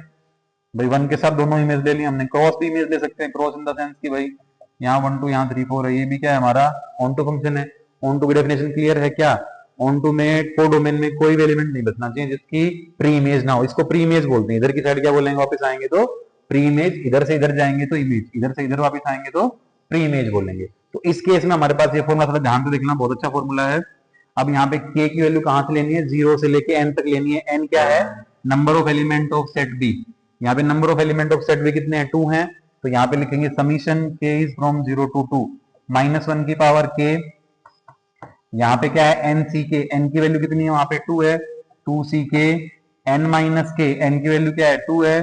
[SPEAKER 1] भाई, 1 के साथ दोनों इमेज ले ली हमने, क्रॉस भी इमेज ले सकते हैं, क्रॉस इन द सेंस कि भाई यहाँ 1 2 यहाँ 3 4 है, ये भी क्या है हमारा ऑन टू फंक्शन है। ऑन टू की डेफिनेशन क्लियर है क्या, ऑन टू में कोडोमेन में कोई भी एलिमेंट नहीं बचना चाहिए जिसकी प्री इमेज ना हो, इसको प्री इमेज बोलते हैं। इधर की साइड क्या बोलेंगे, वापस आएंगे तो प्री इमेज, इधर से इधर जाएंगे तो इमेज, इधर से इधर वापस आएंगे तो प्री इमेज बोलेंगे। तो इस केस में हमारे पास ये फॉर्मूला थोड़ा ध्यान से देखना, बहुत अच्छा फॉर्मूला है। अब यहाँ पे k की वैल्यू कहां से लेनी है, 0 से लेके n तक लेनी है। n क्या है, number of element of set b। यहाँ पे number of element of set b कितने हैं, 2 हैं, तो यहाँ पे लिखेंगे summation k is from 0 to 2 -1 की पावर k। यहाँ पे क्या है, n c k, n की वैल्यू कितनी है, वहां पे 2 है, 2 c k n minus k, n की वैल्यू क्या है 2 है,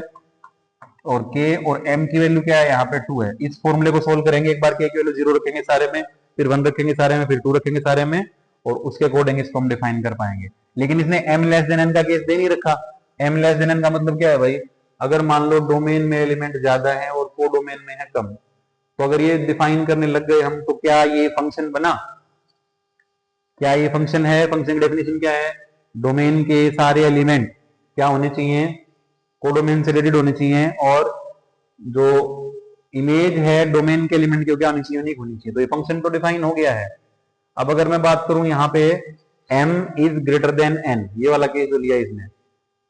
[SPEAKER 1] और k और m की वैल्यू क्या है, यहाँ पे 2 है। इस फॉर्मूले को सोल्व करेंगे, एक बार k की वैल्यू 0 रखेंगे सारे में, फिर 1 रखेंगे सारे में, फिर 2 रखेंगे सारे में, और उसके अकॉर्डिंग इसको हम डिफाइन कर पाएंगे। लेकिन इसने m लेस देन n का केस दे नहीं रखा। m लेस देन n का मतलब क्या है भाई, अगर मान लो डोमेन में एलिमेंट ज्यादा है और कोडोमेन में है कम, तो अगर ये डिफाइन करने लग गए हम, तो क्या ये फंक्शन बना, क्या ये फंक्शन है। फंक्शन की डेफिनेशन क्या है, डोमेन के सारे एलिमेंट क्या होने चाहिए, कोडोमेन से रिलेटेड होने चाहिए, और जो इमेज है डोमेन के एलिमेंट की क्या होनी चाहिए, यूनिक होनी चाहिए। तो ये फंक्शन तो डिफाइन हो गया है। अब अगर मैं बात करूं यहाँ पे m is greater then n, ये वाला केस जो लिया इसने,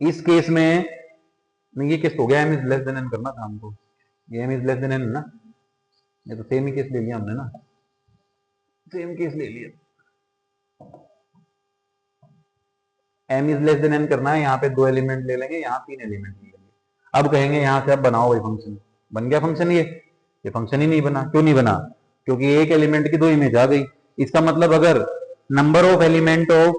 [SPEAKER 1] इस केस में नहीं, ये केस हो गया m is less then n करना था हमको, ये m is less then n ना, ये तो सेम ही केस ले लिया हमने ना, सेम केस ले लिया। m is less then n करना है, यहाँ पे 2 एलिमेंट ले लेंगे, यहाँ 3 एलिमेंट ले लेंगे। अब कहेंगे यहाँ से अब बनाओ भाई फंक्शन, बन गया फंक्शन। ये फंक्शन ही नहीं बना। क्यों नहीं बना, क्योंकि एक एलिमेंट की 2 इमेज आ गई। इसका मतलब अगर नंबर ऑफ एलिमेंट ऑफ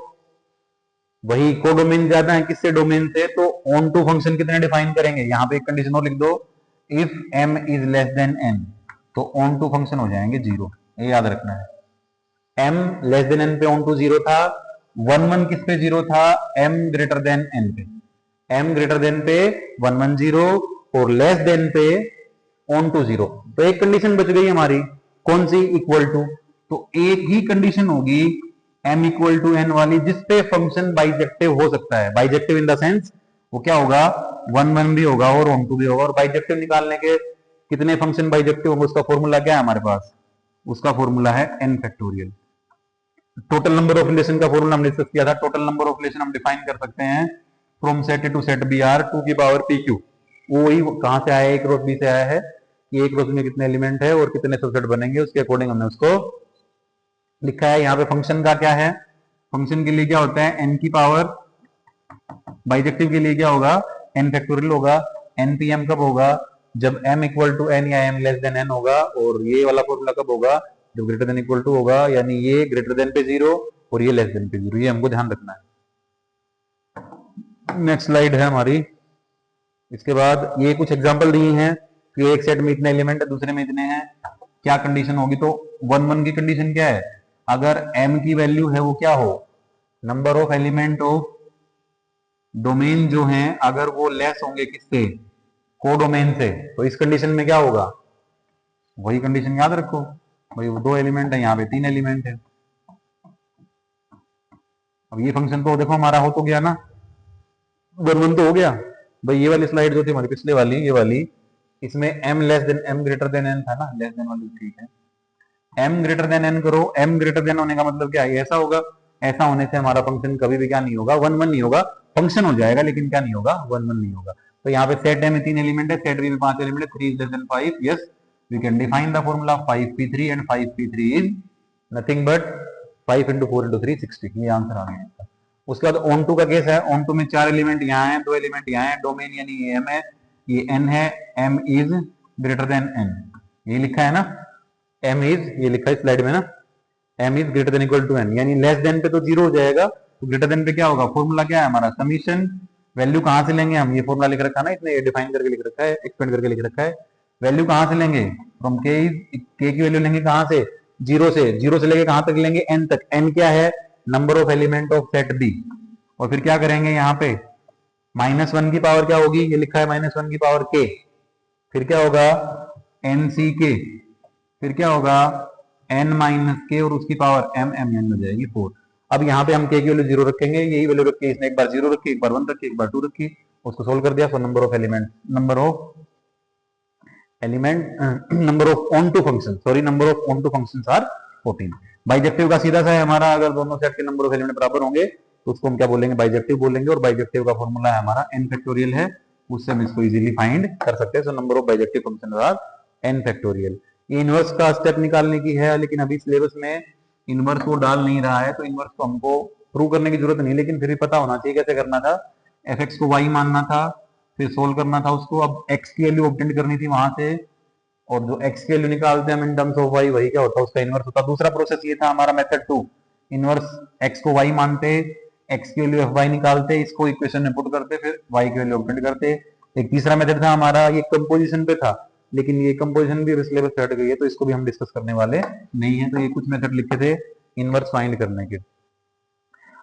[SPEAKER 1] वही कोडोमेन ज्यादा है किससे, डोमेन से, तो ऑन टू फंक्शन कितने डिफाइन करेंगे, यहाँ पे एक कंडीशन और लिख दो, if m is less then n, तो ऑन टू फंक्शन हो जाएंगे 0, ये याद रखना है। m लेस देन n पे ऑन टू 0 था, 1 1 किस पे 0 था, m ग्रेटर देन n पे, m ग्रेटर देन पे 1 1 0 और लेस देन पे ऑन टू 0। तो एक कंडीशन बच गई हमारी, कौन सी, इक्वल टू। तो एक ही कंडीशन होगी m इक्वल टू n वाली जिसपे फंक्शन बाइजेक्टिव हो सकता है। बाइजेक्टिव इन द सेंस वो क्या होगा, 1 1 भी होगा और ऑन टू भी होगा। और बाइजेक्टिव निकालने के कितने फंक्शन बाइजेक्टिव होंगे, उसका फॉर्मूला क्या है हमारे पास, उसका फॉर्मूला है n factorial. Total number of relation का फॉर्मूला हमने डिस्कस किया था। टोटल नंबर ऑफ रिलेशन हम डिफाइन कर सकते हैं from set A to set B are 2 की पावर पी क्यू। वो वही कहां से आया है, एक क्रॉस बी से आया है कि एक क्रॉस में कितने एलिमेंट है और कितने सबसेट बनेंगे, उसके अकॉर्डिंग हमने उसको लिखा है। यहाँ पे फंक्शन का क्या है, फंक्शन के लिए क्या होता है n की पावर, बाइजेक्टिव के लिए क्या होगा, n फैक्टोरियल होगा। npm कब होगा, जब m इक्वल टू n या m लेस देन n होगा। और ये वाला फॉर्मूला कब होगा, जब ग्रेटर देन इक्वल टू होगा, यानी ये ग्रेटर देन पे 0 और ये लेस देन पे 0, ये हमको ध्यान रखना है। नेक्स्ट स्लाइड है हमारी। इसके बाद ये कुछ एग्जांपल दिए हैं कि एक सेट में इतने एलिमेंट है, दूसरे में इतने हैं, क्या कंडीशन होगी। तो 1 1 की कंडीशन क्या है, अगर m की वैल्यू है वो क्या हो, number of element of domain जो हैं अगर वो लेस होंगे किससे, कोडोमेन से, तो इस कंडीशन में क्या होगा, वही कंडीशन याद रखो भाई, वो 2 एलिमेंट है, यहाँ पे 3 एलिमेंट है। अब ये फंक्शन तो देखो हमारा हो तो गया ना, 1 1 तो हो गया भाई। ये वाली स्लाइड जो थी हमारी पिछले वाली, ये वाली, इसमें m less than m greater then n था ना, लेस देन वाली ठीक है। m ग्रेटर देन n करो, m ग्रेटर देन होने का मतलब क्या है, ऐसा होगा, ऐसा होने से हमारा फंक्शन कभी भी क्या नहीं होगा, 1 1 नहीं होगा, फंक्शन हो जाएगा लेकिन क्या नहीं होगा, 1 1 नहीं होगा। तो यहाँ पे सेट ए में 3 एलिमेंट है, सेट बी में 5 एलिमेंट है, 3 is less than 5, yes we can define the formula 5p3 and 5p3 is nothing but 5 into 4 into 3 60, ये आंसर आ गया। उसके बाद ऑन टू का केस है, ऑन टू में 4 एलिमेंट यहाँ है, 2 एलिमेंट यहाँ है, डोमेन यानी ये m है, ये n है, m is greater then n, ये लिखा है ना, m इज, ये लिखा है स्लाइड में ना, m is greater than equal to n, यानी लेस देन पे तो 0 हो जाएगा, तो ग्रेटर देन पे क्या होगा, फॉर्मूला क्या है हमारा, समीशन, वैल्यू कहां से लेंगे हम, ये फॉर्मूला लिख रखा है ना, इसने ये डिफाइन करके लिख रखा है, एक्सपेंड करके लिख रखा है, वैल्यू कहां से लेंगे, फ्रॉम k की वैल्यू लेंगे कहां से, 0 से, 0 से लेके कहां तक लेंगे, n तक, n क्या है, number of element of set b, और फिर क्या करेंगे यहाँ पे, -1 की पावर क्या होगी, ये लिखा है -1 की पावर k, फिर क्या होगा nck, फिर क्या होगा n माइनस के और उसकी पावर m हो जाएगी 4। अब यहाँ पे हम k की वैल्यू 0 रखेंगे, यही वैल्यू रखी, इसने एक बार 0 रखी, एक बार 1 रखी, एक बार 2 रखी, उसको सोल्व कर दिया, so number of onto functions are 14। Bijective का सीधा सा है हमारा, अगर दोनों सेट के नंबर ऑफ एलिमेंट बराबर होंगे तो उसको हम क्या बोलेंगे, बाइजेक्टिव बोलेंगे, और बाइजेक्टिव का फॉर्मूला है हमारा n फैक्टोरियल है, उससे हम इसको इजीली फाइंड कर सकते हैं। So number of bijective function are n factorial. ये इनवर्स का स्टेप निकालने की है, लेकिन अभी सिलेबस में इनवर्स वो डाल नहीं रहा है, तो इनवर्स को हमको प्रूव करने की जरूरत नहीं, लेकिन फिर भी पता होना चाहिए कैसे करना था, fx को y मानना था, फिर सोल्व करना था उसको, अब x की वैल्यू ऑब्टेन करनी थी वहां से, और जो x की वैल्यू निकालते हैं हम इन टर्म्स ऑफ y, वही क्या होता है, उसका इनवर्स होता है। दूसरा प्रोसेस ये था हमारा मेथड 2, इनवर्स x को y मानते, x की वैल्यू fy निकालते, इसको इक्वेशन में पुट करते, फिर y की वैल्यू ऑब्टेन करते। एक तीसरा मेथड था हमारा, ये कंपोजिशन पे था, लेकिन ये कंपोजिशन भी सिलेबस से हट गई है, तो इसको भी हम डिस्कस करने वाले नहीं है। तो ये कुछ मेथड लिखे थे इनवर्स फाइंड करने के।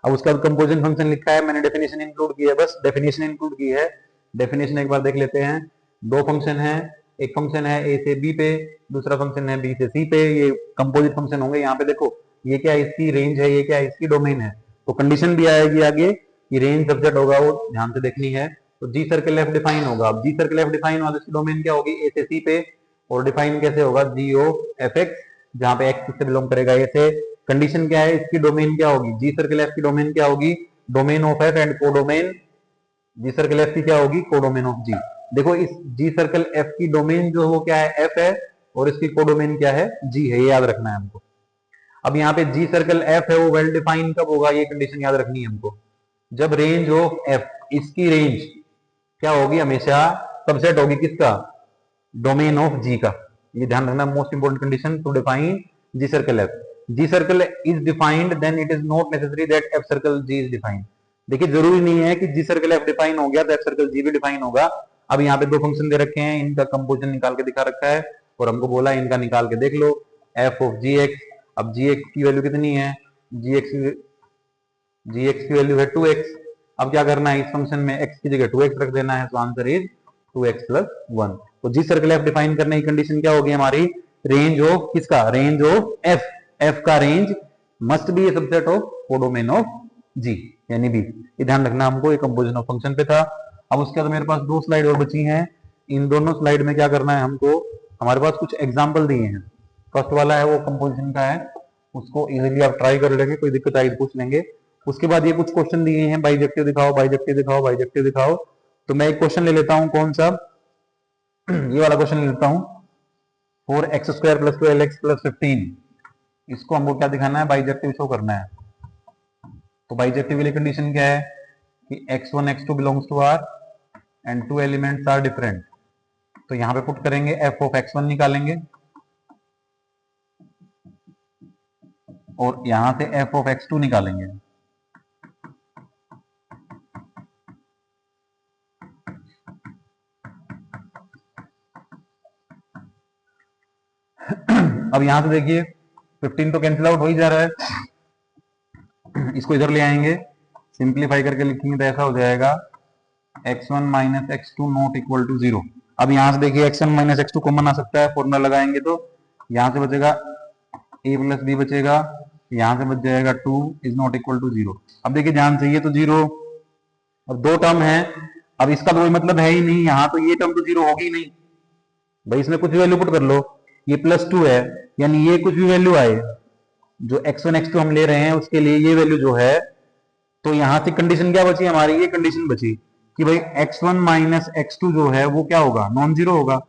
[SPEAKER 1] अब उसका कंपोजिशन फंक्शन लिखा है, मैंने डेफिनेशन इंक्लूड की है, बस डेफिनेशन इंक्लूड की है। डेफिनेशन एक बार देख लेते हैं। दो फंक्शन है, एक फंक्शन है a से b पे, दूसरा फंक्शन है b से c पे, ये कंपोजिट फंक्शन होंगे। यहाँ पे देखो ये क्या है, इसकी रेंज है, ये क्या है, इसकी डोमेन है, तो कंडीशन भी आएगी आगे कि रेंज सब्जेक्ट होगा, वो ध्यान से देखनी है। तो जी सर्कल एफ डिफाइन होगा, अब जी सर्कल एफ डिफाइन होगा तो इसकी डोमेन क्या होगी, ए से सी पे, और डिफाइन कैसे होगा, जी ओ एफ एक्स, जहाँ पे एक्स से बिलोंग करेगा ए से। कंडीशन क्या है, इसकी डोमेन क्या होगी, जी सर्कल एफ की डोमेन क्या होगी, domain of F and codomain, G circle F की क्या होगी, कोडोमेन ऑफ जी। देखो इस जी सर्कल एफ की डोमेन जो वो क्या है, एफ है, और इसकी कोडोमेन क्या है, जी है, ये याद रखना है हमको। अब यहाँ पे जी सर्कल एफ है, वो वेल डिफाइन कब होगा, ये कंडीशन याद रखनी है हमको, जब रेंज ऑफ एफ, इसकी रेंज क्या होगी, हमेशा सबसेट होगी किसका, डोमेन ऑफ जी का। ये ध्यान रखना, most important condition to define G circle F. G circle is defined then it is not necessary that F circle G is defined. देखिए जरूरी नहीं है कि जी सर्कल एफ डिफाइन हो गया तो एफ सर्कल जी भी डिफाइन होगा। अब यहाँ पे दो फंक्शन दे रखे हैं, इनका कंपोजिशन निकाल के दिखा रखा है, और हमको बोला इनका निकाल के देख लो, एफ ऑफ जी एक्स। अब जी एक्स की वैल्यू कितनी है, जी एक्स की वैल्यू है 2x। अब क्या करना है, इस फंक्शन में x की जगह 2x रख देना है, तो आंसर इज 2x + 1। तो जी सर्कल एफ डिफाइन करने की कंडीशन क्या होगी हमारी, रेंज ऑफ किसका, रेंज ऑफ एफ, एफ का range must be a subset of codomain of G यानी बी। ये ध्यान रखना हमको, ये कंपोजिशन ऑफ फंक्शन पे था। अब उसके बाद मेरे पास दो स्लाइड और बची हैं, इन दोनों स्लाइड में क्या करना है हमको, हमारे पास कुछ एग्जाम्पल दिए हैं। फर्स्ट वाला है वो कंपोजिशन का है, उसको इजीली आप ट्राई कर लेंगे, कोई दिक्कत आई पूछ लेंगे। उसके बाद ये कुछ क्वेश्चन दिए हैं, बाइजेक्टिव दिखाओ, बाइजेक्टिव दिखाओ, बाइजेक्टिव दिखाओ। तो मैं एक क्वेश्चन ले लेता हूं, कौन सा, ये वाला क्वेश्चन ले लेता हूं, 4x² + 12x + 15। इसको हमको क्या दिखाना है, बाइजेक्टिव शो करना है। तो बाइजेक्टिव के लिए कंडीशन क्या है कि x1 x2 belongs to r and 2 elements are different. तो यहां पे पुट करेंगे, f ऑफ x1 निकालेंगे, और यहां से f ऑफ x2 निकालेंगे। अब यहां से देखिए 15 तो कैंसिल आउट हो ही जा रहा है, इसको इधर ले आएंगे, सिंप्लीफाई करके लिखेंगे तो ऐसा हो जाएगा x1 - x2 not equal to 0। अब यहां से देखिए x1 - x2 कॉमन आ सकता है, फॉर्मूला लगाएंगे तो यहां से बचेगा a + b बचेगा, यहां से बच जाएगा 2 इज नॉट इक्वल टू 0। अब देखिए ध्यान से, ये तो 0, अब दो टर्म है, अब इसका तो कोई मतलब है ही नहीं, यहाँ तो ये टर्म तो 0 होगी ही नहीं भाई, इसमें कुछ वैल्यू पुट कर लो, ये +2 है, यानी ये कुछ भी वैल्यू आए जो x1 x2 हम ले रहे हैं उसके लिए ये वैल्यू जो है, तो यहां से कंडीशन क्या बची हमारी, ये कंडीशन बची कि भाई x1 माइनस x2 जो है वो क्या होगा, नॉन जीरो होगा।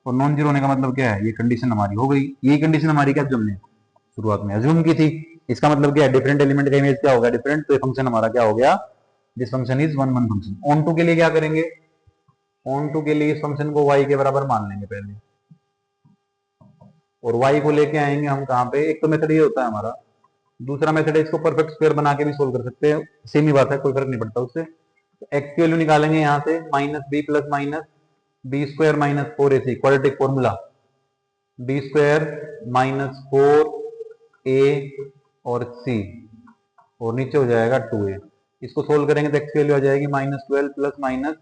[SPEAKER 1] और नॉन जीरो होने का मतलब क्या है, ये कंडीशन हमारी हो गई। ये कंडीशन हमारी क्या जो हमने शुरुआत में अज्यूम की थी। इसका मतलब क्या है, डिफरेंट एलिमेंट का इमेज क्या होगा, डिफरेंट। तो ये फंक्शन हमारा क्या हो गया, this function is one one function. Onto के लिए क्या करेंगे, ऑन टू के लिए इस फंक्शन को y के बराबर मान लेंगे पहले, और y को लेके आएंगे हम कहाँ पे, एक तो मेथड ये होता है हमारा, दूसरा मेथड है इसको परफेक्ट स्क्वायर बना के भी सोल्व कर सकते हैं, सेम ही बात है, कोई फर्क नहीं पड़ता उससे। तो x की वैल्यू निकालेंगे यहाँ से minus B plus minus B square minus 4ac, quadratic formula, B square minus 4a और c, और नीचे हो जाएगा 2a। इसको सोल्व करेंगे तो x की वैल्यू आ जाएगी -12 प्लस माइनस,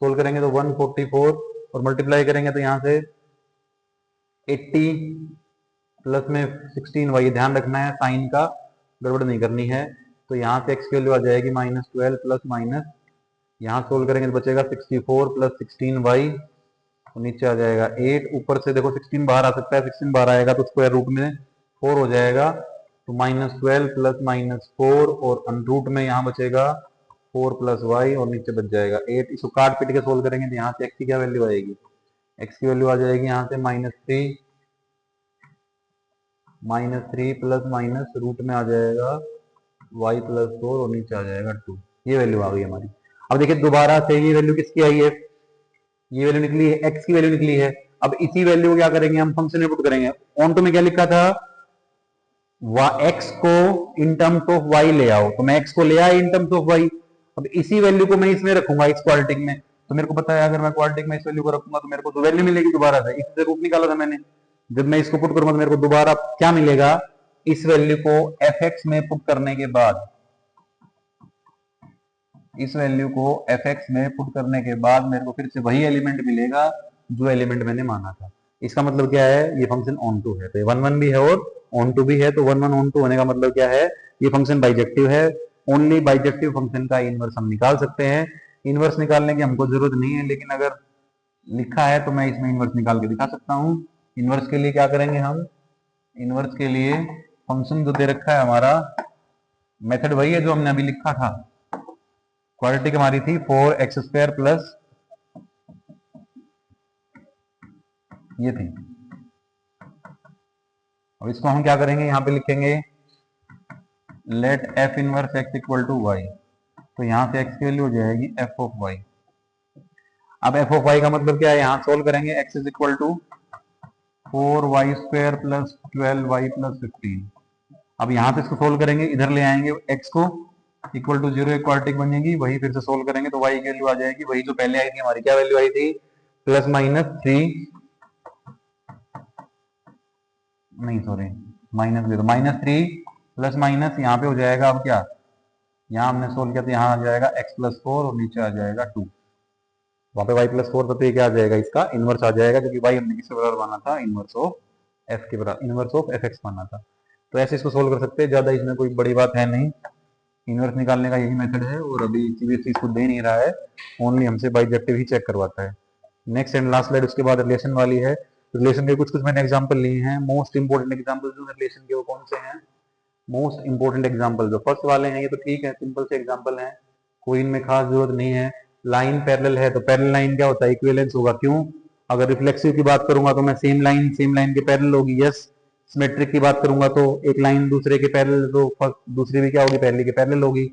[SPEAKER 1] सोल्व करेंगे तो 144, और मल्टीप्लाई करेंगे तो यहाँ से 80 प्लस में 16y, ध्यान रखना है साइन का गड़बड़ नहीं करनी है। तो यहाँ से x की वैल्यू आ जाएगी -12 प्लस माइनस, यहाँ सोल्व करेंगे तो बचेगा 64 प्लस 16y, तो नीचे आ जाएगा 8, ऊपर से देखो 16 बाहर आ सकता है, 16 बाहर आएगा तो स्क्वायर रूट में 4 हो जाएगा, तो -12 प्लस -4, और रूट में यहाँ बचेगा 4 प्लस वाई, और नीचे बच जाएगा 8। इसको काट पीट के सोल्व करेंगे तो यहाँ से x की क्या वैल्यू आएगी, x की वैल्यू आ जाएगी यहाँ से -3 प्लस माइनस रूट में आ जाएगा y प्लस 4, और नीचे आ जाएगा 2। ये वैल्यू आ गई हमारी। अब देखिए दोबारा से ये वैल्यू किसकी आई है, ये वैल्यू निकली है, x की वैल्यू निकली है। अब इसी वैल्यू को क्या करेंगे, हम फंक्शन में पुट करेंगे। ऑन टू में क्या लिखा था, x को इन टर्म्स ऑफ y ले आओ, तो मैं x को ले आया इन टर्म्स ऑफ y। अब इसी वैल्यू को मैं इसमें रखूंगा, इस क्वाड्रेटिक में, तो मेरे को पता है अगर मैं क्वाड्रेटिक में इस वैल्यू को रखूंगा तो मेरे को तो वैल्यू मिलेगी दोबारा से, इससे रूट निकाला था मैंने। जब मैं इसको पुट करूंगा तो मेरे को दोबारा क्या मिलेगा, इस वैल्यू को fx में पुट करने के बाद, इस वैल्यू को fx में पुट करने के बाद मेरे को फिर से वही एलिमेंट मिलेगा जो एलिमेंट मैंने माना था। इसका मतलब क्या है, ये फंक्शन ऑन टू है, तो वन वन भी है और ऑन टू भी है। तो वन वन ऑन टू होने का मतलब क्या है, ये फंक्शन बाइजेक्टिव है। ओनली बाइजेक्टिव फंक्शन का इनवर्स हम निकाल सकते हैं। इनवर्स निकालने की हमको जरूरत नहीं है, लेकिन अगर लिखा है तो मैं इसमें इनवर्स निकाल के दिखा सकता हूँ। इनवर्स के लिए क्या करेंगे हम, इनवर्स के लिए फंक्शन जो दे रखा है हमारा, मेथड वही है जो हमने अभी लिखा था। क्वाड्रेटिक हमारी थी 4x² प्लस ये थी। अब इसको हम क्या करेंगे, यहाँ पे लिखेंगे let f inverse x equal to y, तो यहाँ से x की वैल्यू हो जाएगी f ऑफ y। अब f ऑफ y का मतलब क्या है, यहाँ सोल्व करेंगे x is equal to 4y² plus 12y plus 15। अब यहाँ से इसको सोल्व करेंगे, इधर ले आएंगे x को, इक्वल टू 0 क्वाड्रेटिक बनेगी, वही फिर से सोल्व करेंगे तो y की वैल्यू आ जाएगी वही जो पहले आई थी हमारी, क्या वैल्यू आई थी, प्लस माइनस 3, नहीं सॉरी -3 प्लस माइनस यहाँ पे हो जाएगा, अब क्या, यहाँ हमने सोल्व किया तो यहाँ आ जाएगा x प्लस 4, और नीचे आ जाएगा 2, वहाँ पे y प्लस 4 तो ये क्या आ जाएगा, इसका इनवर्स आ जाएगा, क्योंकि y हमने किसके बराबर माना था, इनवर्स ऑफ f के बराबर, इनवर्स ऑफ fx माना था। तो ऐसे इसको सोल्व कर सकते हैं, ज्यादा इसमें कोई बड़ी बात है नहीं। इनवर्स निकालने का यही मेथड है, और अभी सीबीएसई इसको दे नहीं रहा है, ओनली हमसे बाइजेक्टिव ही चेक करवाता है। नेक्स्ट एंड लास्ट स्लाइड उसके बाद रिलेशन वाली है। रिलेशन के कुछ कुछ मैंने एग्जांपल लिए हैं। मोस्ट इंपोर्टेंट एग्जांपल जो रिलेशन के वो कौन से हैं, मोस्ट इंपोर्टेंट एग्जांपल जो फर्स्ट वाले हैं, ये तो ठीक है, सिंपल से एग्जांपल हैं, कोई इनमें खास जरूरत नहीं है। लाइन पैरेलल है तो पैरेलल लाइन क्या होता है, इक्विवेलेंस होगा। क्यों, अगर रिफ्लेक्सिव की बात करूंगा तो मैं सेम लाइन के पैरेलल होगी, यस। सिमेट्रिक की बात करूंगा तो एक लाइन दूसरे के पैरेलल, तो दूसरी भी क्या होगी, पहले के पैरेलल होगी।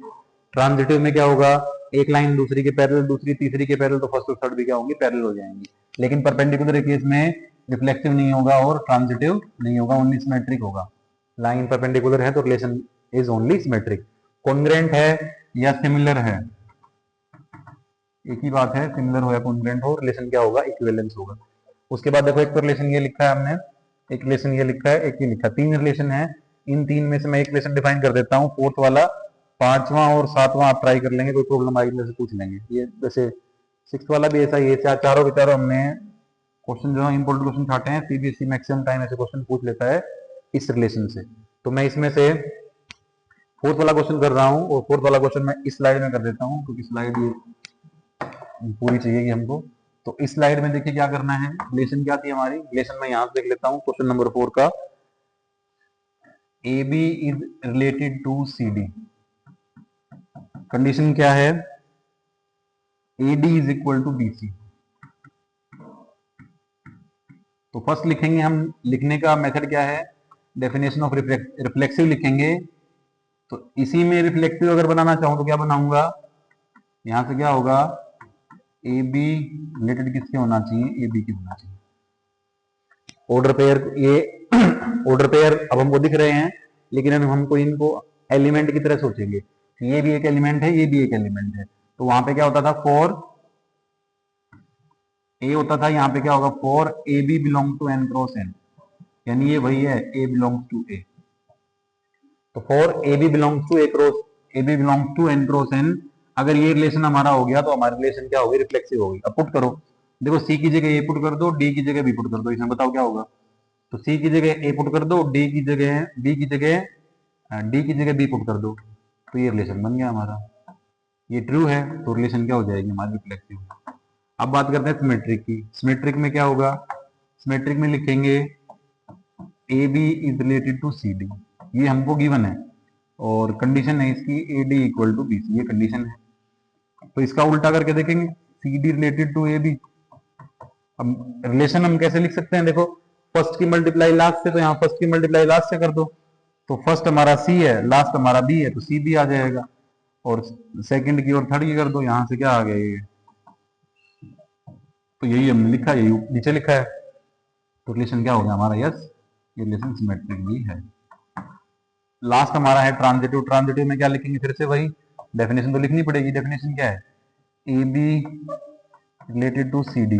[SPEAKER 1] ट्रांजिटिव में क्या होगा, एक लाइन दूसरी के पैरेलल, दूसरी तीसरी के पैरेलल, तो फर्स्ट और थर्ड भी क्या होंगी, पैरेलल हो जाएंगी। लेकिन परपेंडिकुलर केस में रिफ्लेक्टिव नहीं होगा और ट्रांजिटिव नहीं होगा, ओनली सिमेट्रिक होगा। लाइन परपेंडिकुलर है तो relation is only symmetric. Congruent है या सिमिलर है, एक ही बात है, सिमिलर हो या कॉन्ग्रुएंट हो, रिलेशन क्या होगा, इक्विवेलेंस होगा। उसके बाद देखो, एक तो रिलेशन ये लिखा है हमने, एक रिलेशन ये लिखा है, एक ये लिखा है, 3 रिलेशन है। इन 3 में से मैं एक रिलेशन डिफाइन कर देता हूँ, फोर्थ वाला, 5वां और 7वां आप ट्राई कर लेंगे, कोई प्रॉब्लम आएगी जैसे पूछ लेंगे। ये जैसे 6th वाला भी ऐसा ही है, चारों के चारों हमने क्वेश्चन जो है इंपोर्टेंट क्वेश्चन छाटे हैं, सीबीएसई मैक्सिमम टाइम ऐसे क्वेश्चन पूछ लेता है इस रिलेशन से। तो मैं इसमें से फोर्थ वाला क्वेश्चन कर रहा हूँ, और फोर्थ वाला क्वेश्चन मैं इस स्लाइड में कर देता हूँ, क्योंकि स्लाइड ये पूरी चाहिए हमको। तो इस स्लाइड में देखिए क्या करना है, रिलेशन क्या थी हमारी, रिलेशन में यहां से देख लेता हूं क्वेश्चन नंबर 4 का, A B is related to C D. Condition क्या है, A D is equal to B C. तो फर्स्ट लिखेंगे हम, लिखने का मेथड क्या है, डेफिनेशन ऑफ रिफ्लेक्सिव लिखेंगे। तो इसी में रिफ्लेक्टिव अगर बनाना चाहूं तो क्या बनाऊंगा, यहां से क्या होगा, ए बी रिलेटेड किसके होना चाहिए, ए बी के होना चाहिए। ऑर्डर पेयर, ये ऑर्डर पेयर अब हमको दिख रहे हैं, लेकिन हमको इनको एलिमेंट की तरह सोचेंगे, ये भी एक एलिमेंट है, ये भी एक एलिमेंट है। तो वहां पे क्या होता था, फॉर ए होता था, यहाँ पे क्या होगा, for A B belong to N cross N, यानी ये वही है, ए बिलोंग्स टू ए। तो for A B belongs to A cross, A B belongs to N cross N, अगर ये रिलेशन हमारा हो गया तो हमारी रिलेशन क्या होगी, रिफ्लेक्सिव होगी। अब पुट करो, देखो सी की जगह ए पुट कर दो, डी की जगह बी पुट कर दो, इसमें बताओ क्या होगा। तो सी की जगह ए पुट कर दो, डी की जगह बी की जगह डी की जगह बी पुट कर दो, तो ये रिलेशन बन गया हमारा। ये ट्रू है तो रिलेशन क्या हो जाएगी हमारी, रिफ्लेक्सिव। अब बात करते हैं सिमेट्रिक की। सिमेट्रिक में क्या होगा, सिमेट्रिक में लिखेंगे A B is related to C D, ये हमको गिवन है और कंडीशन है इसकी A D equal to B C, ये कंडीशन है। तो इसका उल्टा करके देखेंगे, C D related to A B. अब रिलेशन हम कैसे लिख सकते हैं, देखो फर्स्ट की मल्टीप्लाई लास्ट से, तो यहाँ फर्स्ट की मल्टीप्लाई लास्ट से कर दो, तो फर्स्ट हमारा सी है, लास्ट हमारा बी है, तो सी बी आ जाएगा। और सेकंड की और थर्ड की कर दो, यहां से क्या आ गया ये, तो यही हमने लिखा, यही नीचे लिखा है, तो रिलेशन क्या हो गया हमारा, यस ये रिलेशन सिमेट्रिक भी है। लास्ट हमारा है ट्रांजिटिव, ट्रांजिटिव में क्या लिखेंगे, फिर से वही डेफिनेशन तो लिखनी पड़ेगी। डेफिनेशन क्या है, A B related to C D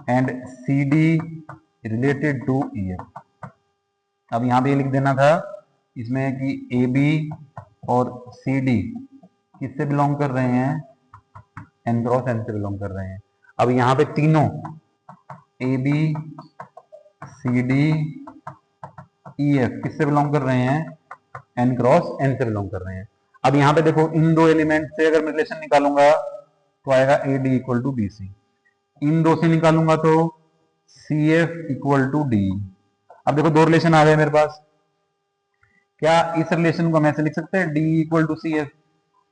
[SPEAKER 1] and C D related to E F. अब यहां पे ये लिख देना था इसमें कि ए बी और सी डी किससे बिलोंग कर रहे हैं, एन क्रॉस एन से बिलोंग कर रहे हैं। अब यहाँ पे तीनों A B C D E F किससे बिलोंग कर रहे हैं, एन क्रॉस एन से बिलोंग कर रहे हैं। अब यहाँ पे देखो इन दो एलिमेंट से अगर मैं रिलेशन निकालूंगा तो आएगा A D equal to B C, इन दो से निकालूंगा तो C F equal to D. अब देखो दो रिलेशन आ गए मेरे पास, क्या इस रिलेशन को हम ऐसे लिख सकते हैं, D equal to C F,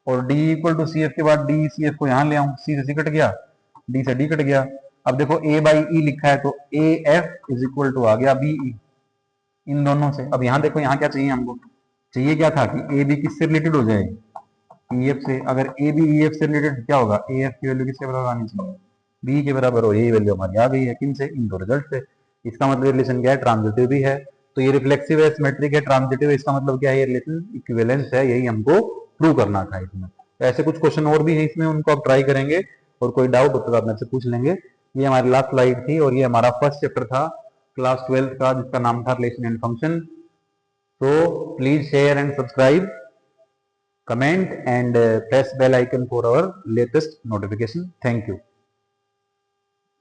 [SPEAKER 1] और D equal to C F के बाद डी सी एफ को यहां ले आऊं, सी से सी कट गया, डी से डी कट गया। अब देखो ए बाई ई लिखा है, तो A F is equal to आ गया बी ई, इन दोनों से। अब यहाँ देखो यहाँ क्या चाहिए हमको, चाहिए क्या था कि ए बी किससे रिलेटेड हो जाए, ई एफ से। अगर ए बी ई एफ से रिलेटेड क्या होगा, ए एफ की वैल्यू किसके बराबर आनी चाहिए, बी के बराबर हो, यही वैल्यू हमारी आ गई है, किन से, इन दो रिजल्ट से। इसका मतलब रिलेशन क्या है, ट्रांजिटिव भी है। तो ये रिफ्लेक्सिव है, सिमेट्रिक है, ट्रांजिटिव है, इसका मतलब क्या है, ये रिलेशन इक्विवेलेंस है, यही हमको प्रूव करना था इसमें। तो ऐसे कुछ क्वेश्चन और भी है इसमें, उनको आप ट्राई करेंगे, और कोई डाउट हो तो आप मेरे से पूछ लेंगे। ये हमारी लास्ट स्लाइड थी और ये हमारा फर्स्ट चैप्टर था क्लास 12 का, जिसका नाम था relation and function. So please share and subscribe, comment and press bell icon for our latest notification. Thank you.